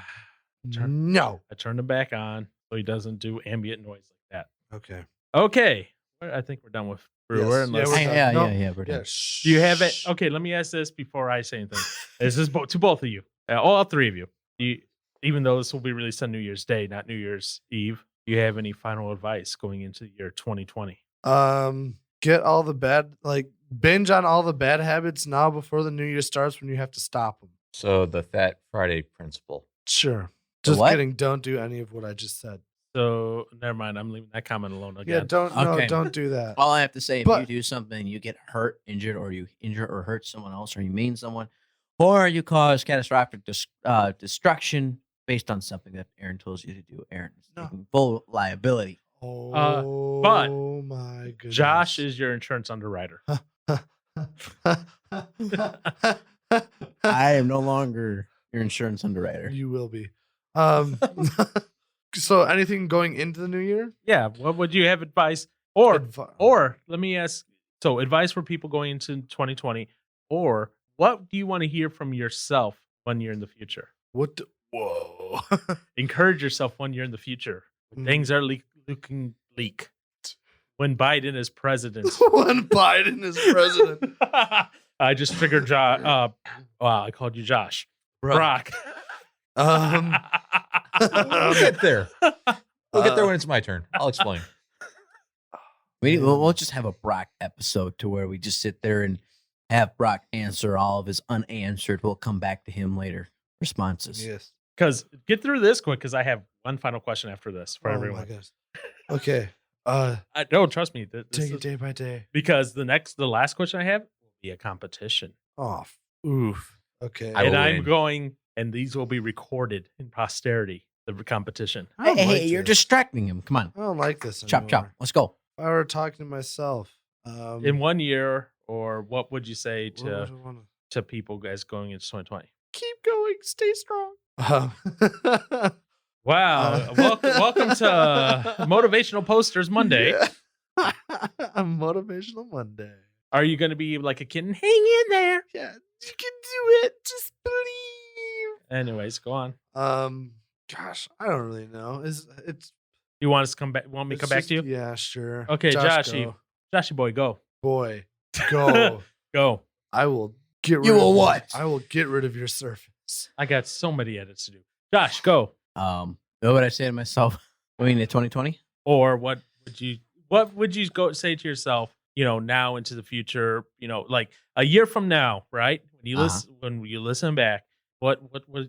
Turn- No. I turned him back on so he doesn't do ambient noise like that. Okay. Okay, I think we're done with Brewer. Yes. Yeah, Unless, we're done. Yeah, No. we're Yeah. done. do you have it? Okay, let me ask this before I say anything. This is to both of you, all three of you. Even though this will be released on New Year's Day, not New Year's Eve. Do you have any final advice going into the year 2020? Get all the bad, binge on all the bad habits now before the new year starts when you have to stop them. So the Fat Friday principle. Sure. The Just what? kidding. Don't do any of what I just said. So never mind. I'm leaving that comment alone Yeah, again. don't do that. All I have to say, if But- you do something, you get hurt, injured, or you injure or hurt someone else, or you maim someone, or you cause catastrophic destruction based on something that Aaron tells you to do, Aaron is No. taking full liability. Oh, but my goodness. Josh is your insurance underwriter. I am no longer your insurance underwriter. You will be. So anything going into the new year? Yeah. What would you have advice or Or let me ask? So advice for people going into 2020, or what do you want to hear from yourself 1 year in the future? what? Whoa. Encourage yourself 1 year in the future. When things are looking bleak. When Biden is president. When Biden is president. I just figured wow, I called you Josh. Brock. Um, We'll get there. We'll get there when it's my turn. I'll explain. We'll just have a Brock episode to where we just sit there and have Brock answer all of his unanswered. We'll come back to him later. Responses. yes. Because get through this quick, because I have one final question after this for Oh everyone. my goodness. Okay. No, trust me. This Take it is, day by day. because the last question I have will be a competition. Oh, oof. Okay. I And will I'm win. going, and these will be recorded in posterity, the competition. I don't Hey, like you're this. distracting him. Come on. I don't like this Chop, chop. anymore. Let's go. If I were talking to myself, In 1 year, or what would you say what would I wanna- to people guys going into 2020? keep going, stay strong. Wow. Welcome to Motivational Posters Monday. Yeah. Motivational Monday. Are you going to be like a kitten? Hang in there. Yeah, you can do it. Just believe. Anyways, go on. Gosh, I don't really know. It's You want us to come back? Want me to it's come back to you? just- Yeah, sure. Okay, Joshy. go. Joshy boy, go. Boy, go. Go. I will get rid You of will your- what? I will get rid of your surface. I got so many edits to do. Josh, go. What would I say to myself? I mean, in 2020? Or what would you go say to yourself, now into the future, like a year from now, right? When you listen back, what do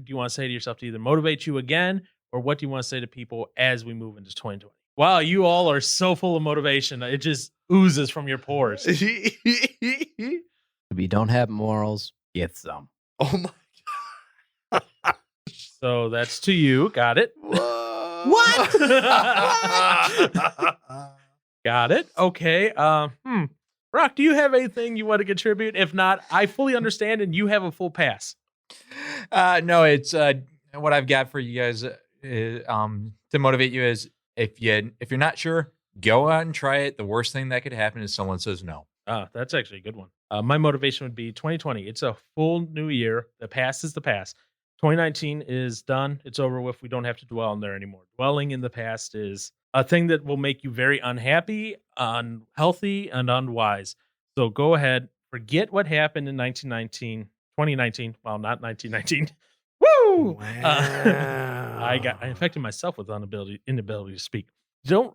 you want to say to yourself to either motivate you again, or what do you want to say to people as we move into 2020? Wow, you all are so full of motivation. It just oozes from your pores. If you don't have morals, get some. Oh my So that's to you. Got it. What? Got it. Okay. Brock, do you have anything you want to contribute? If not, I fully understand, and you have a full pass. No, it's what I've got for you guys to motivate you is if you're not sure, go out and try it. The worst thing that could happen is someone says no. That's actually a good one. My motivation would be 2020. It's a full new year. The past is the past. 2019 is done. It's over with. We don't have to dwell in there anymore. Dwelling in the past is a thing that will make you very unhappy, unhealthy, and unwise. So go ahead, forget what happened in 2019. Well, not 1919. Woo! Wow. I infected myself with inability to speak. Don't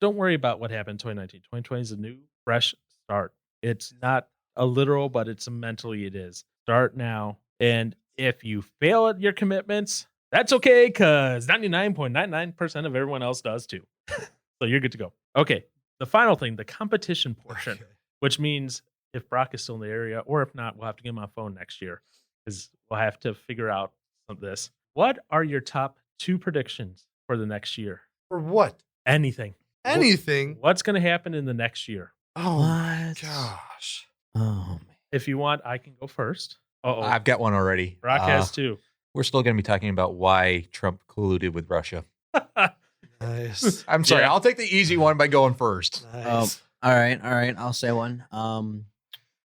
worry about what happened in 2019. 2020 is a new, fresh start. It's not a literal, but it's a mentally it is. Start now. And if you fail at your commitments, that's okay, because 99.99% of everyone else does too. So you're good to go. Okay. The final thing, the competition portion, Okay. which means if Brock is still in the area, or if not, we'll have to get him on phone next year, because we'll have to figure out some of this. What are your top 2 predictions for the next year? For what? Anything. Anything? What's going to happen in the next year? Oh my What? gosh. Oh, man. If you want, I can go first. I've got one already. Brock has 2. We're still going to be talking about why Trump colluded with Russia. Nice. I'm sorry. Yeah. I'll take the easy one by going first. Nice. All right. I'll say one.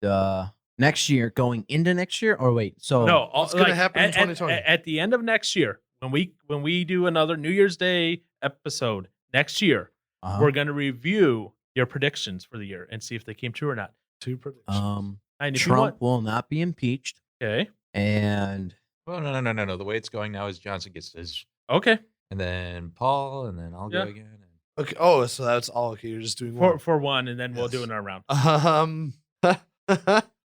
The next year, going into next year, or wait. So No, What's gonna happen in 2020? At the end of next year, when we do another New Year's Day episode next year, we're going to review your predictions for the year and see if they came true or not. 2 predictions. And if you Trump want, will not be impeached, okay, and Well, no. The way it's going now is Johnson gets his, okay, and then Paul, and then I'll go Yeah. again. And Okay. Oh, so that's all. Okay, you're just doing one. for one, and then we'll do Yes. another round.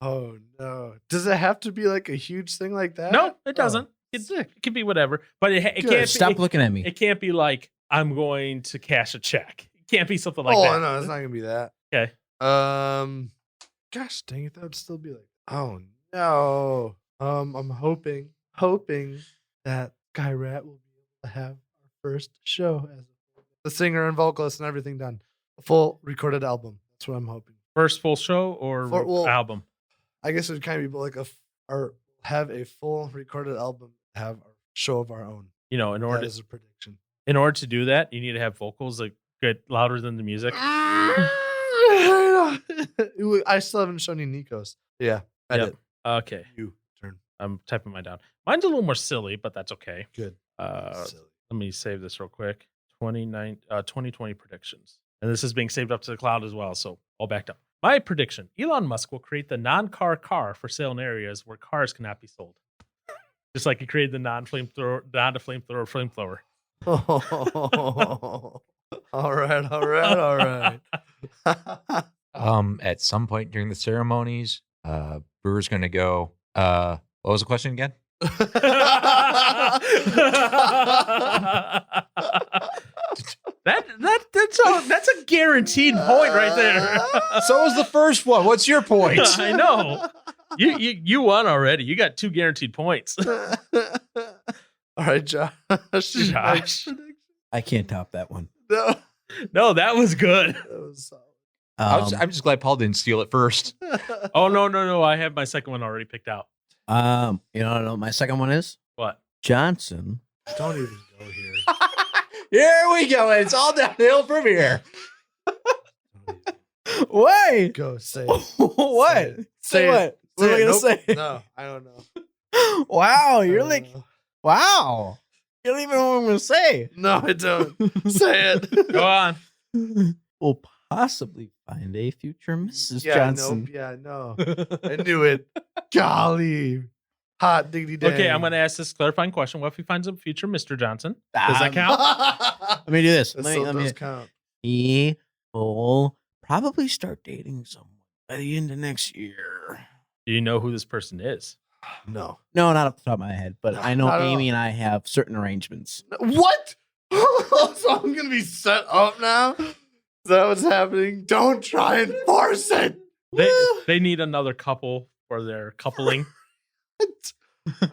Oh no. Does it have to be like a huge thing like that? No, it doesn't. Oh, It can be whatever, but it Good. can't. stop Be, looking at me. it can't be like I'm going to cash a check. It can't be something like oh that. no, it's not gonna be that. Okay. Gosh dang it, that would still be like, oh no. I'm hoping that Guy Rat will be able to have our first show as the singer and vocalist and everything done. A full recorded album. That's what I'm hoping. First full show or Well, album? I guess it would kind of be like or have a full recorded album, have our show of our own. You know, in That order is a prediction. to do that, you need to have vocals that get louder than the music. I still haven't shown you Nico's. Yeah. Edit. Okay, You turn. I'm typing mine down. Mine's a little more silly, but that's okay. Good. Silly. Let me save this real quick. 2020 predictions. And this is being saved up to the cloud as well, so all backed up. My prediction, Elon Musk will create the non-car car for sale in areas where cars cannot be sold. Just like he created the non-flamethrower. All right. at some point during the ceremonies, Brewer's going to go. What was the question again? That's a guaranteed point right there. So was the first one. What's your point? I know. You won already. You got 2 guaranteed points. All right, Josh. Josh. I can't top that one. No, No, that was good. that was solid. I'm just glad Paul didn't steal it first. Oh no. I have my second one already picked out. You know, my second one is What? Johnson. Don't even go here. Here we go. It's all downhill from here. Why? Go say it. What? Say what? it. What am I Say it. gonna say? No, I don't know. Wow, I you're don't like, know. wow. You don't even know what I'm gonna say. No, I don't. Say it. Go on. We'll possibly find a future Mrs. Yeah, Johnson. nope. Yeah, no. I knew it. Golly. Hot diggity dang. Okay, I'm going to ask this clarifying question. What if he finds a future Mr. Johnson? Does that count? Let me do this. That Let still me, does count. He will probably start dating someone by the end of next year. Do you know who this person is? No. No, not off the top of my head, but I know I don't Amy know. and I have certain arrangements. What? So I'm going to be set up now? Is that what's happening? Don't try and force it. They need another couple for their coupling.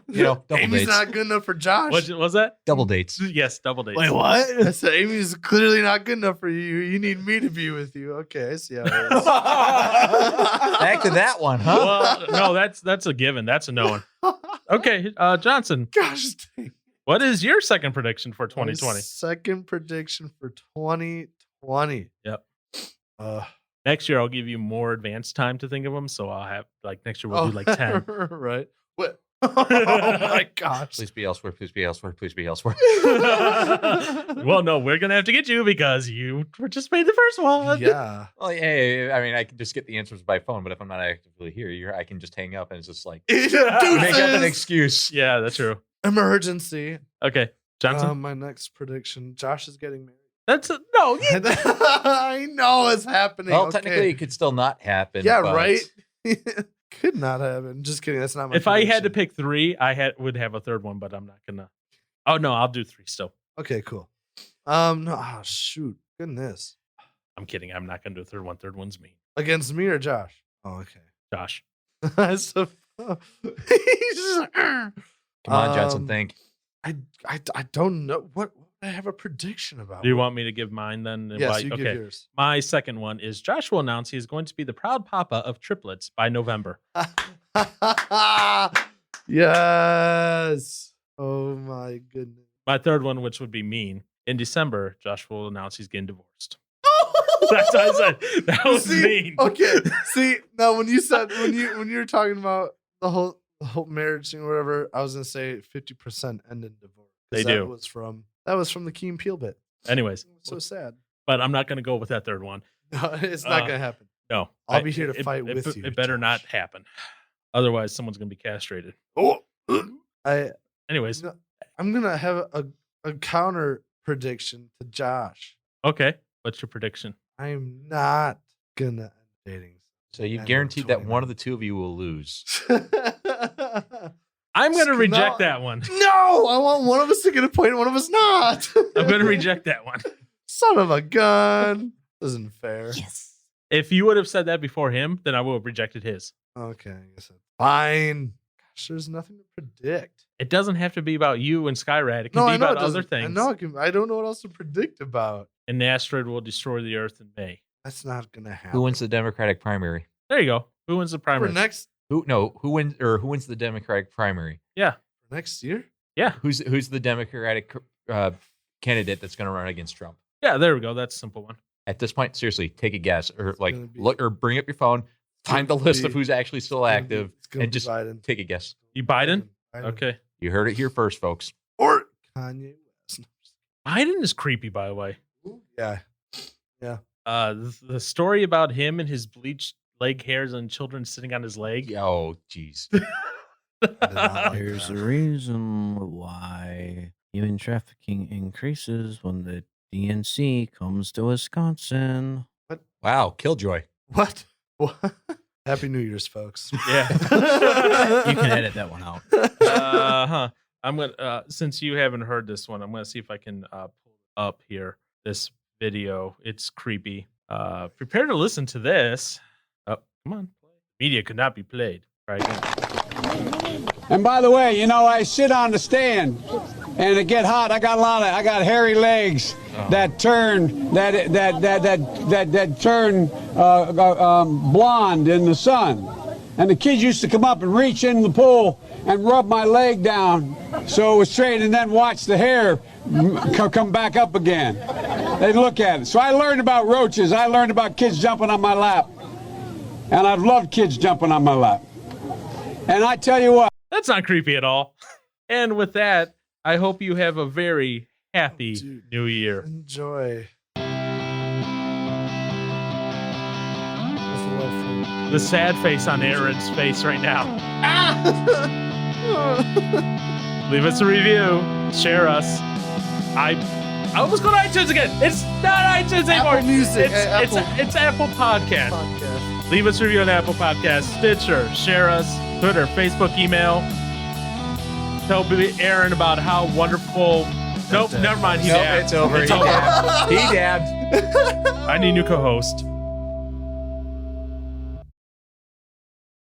You know, double Amy's dates. not good enough for Josh. What was that? Double dates. Yes, double dates. Wait, what? I said Amy's clearly not good enough for you. You need me to be with you. Okay, I see how it is. Back to that one, huh? Well, no, that's a given. That's a no one. Okay, Johnson, Gosh dang. what is your second prediction for My 2020? second prediction for 2020. Yep. Uh, Next year, I'll give you more advanced time to think of them. So I'll have next year we'll do like 10. Right. What? Oh my gosh. Please be elsewhere. Please be elsewhere. Please be elsewhere. Well, no, we're gonna have to get you because you participated in the first one. Yeah. Well, yeah. I mean, I can just get the answers by phone, but if I'm not actively here, I can just hang up and it's just like make up an Deuces. excuse. Yeah, that's true. Emergency. Okay, Johnson. My next prediction. Josh is getting married. No. I know it's happening. Well, okay. technically, it could still not happen. Yeah, but right. Could not happen. Just kidding. That's not my. If I had to prediction. pick 3, would have a third one, but I'm not gonna. Oh no, I'll do 3 still. Okay, cool. No. Oh shoot. Goodness. I'm kidding. I'm not gonna do a third one. Third one's me, Against me or Josh? Oh, okay. Josh. So, he's just, Come on, Johnson. Think. I don't know what I have a prediction about. Do you want me to give mine then? Yes, you give yours. My second one is Josh will announce he is going to be the proud papa of triplets by November. Yes. Oh my goodness. My third one, which would be mean, in December, Josh will announce he's getting divorced. That's what I said. That was See, mean. Okay. See, now when you said when you were talking about the whole marriage thing or whatever, I was gonna say 50% end in divorce. 'Cause They do. That was from the Key and Peele bit. Anyways, So sad. but I'm not going to go with that third one. No, it's not gonna happen. No, I'll be here to fight with you. It better not happen. Otherwise, someone's going to be castrated. Oh, Anyways, I'm gonna have a counter prediction to Josh. okay. What's your prediction? I'm not gonna end dating. So you And guaranteed that one 29. of the two of you will lose. I'm going to reject No. that one. No, I want one of us to get a point, and one of us not. I'm going to reject that one. Son of a gun. Isn't fair. If you would have said that before him, then I would have rejected his. Okay, I guess that's fine. Gosh, there's nothing to predict. It doesn't have to be about you and Skyrad. It can No, be I know about it other doesn't. things. I know it can, I don't know what else to predict about. An asteroid will destroy the Earth in May. That's not gonna happen. Who wins the Democratic primary? There you go. Who wins the for primary? next Who wins the Democratic primary? next year? Yeah. Who's the Democratic candidate that's going to run against Trump? Yeah, there we go. That's a simple one. At this point, seriously, take a guess or gonna be- look or bring up your phone, find the gonna list of be- who's actually still It's gonna be- active, it's gonna and be just Biden. take a guess. You Biden? Biden. Okay. You heard it here first, folks. Or Kanye West. Biden is creepy, by the way. Yeah. The story about him and his bleached leg hairs and children sitting on his leg. Oh, jeez. There's a reason why human trafficking increases when the DNC comes to Wisconsin. Wow, Killjoy. What? Happy New Year's, folks. Yeah. You can edit that one out. I'm gonna since you haven't heard this one, I'm gonna see if I can pull up here this video. It's creepy. Prepare to listen to this. Oh, come on. Media could not be played. Try again. And by the way, you know, I sit on the stand and it get hot. I got hairy legs that turn blonde in the sun. And the kids used to come up and reach in the pool and rub my leg down so it was straight, and then watch the hair come back up again. They'd look at it. So I learned about roaches. I learned about kids jumping on my lap. And I've loved kids jumping on my lap. And I tell you what. That's not creepy at all. And with that, I hope you have a very happy Dude. new year. Enjoy. The sad face on Aaron's face right now. Leave us a review. Share us. I almost go to iTunes again. It's not iTunes anymore. Apple Music. It's Apple Podcast. Podcast. Leave us a review on Apple Podcast, Stitcher, share us, Twitter, Facebook, email. Tell Aaron about how wonderful. Nope, never mind. He dabbed. It's over. It's He over. dabbed. He dabbed. I need a new co-host.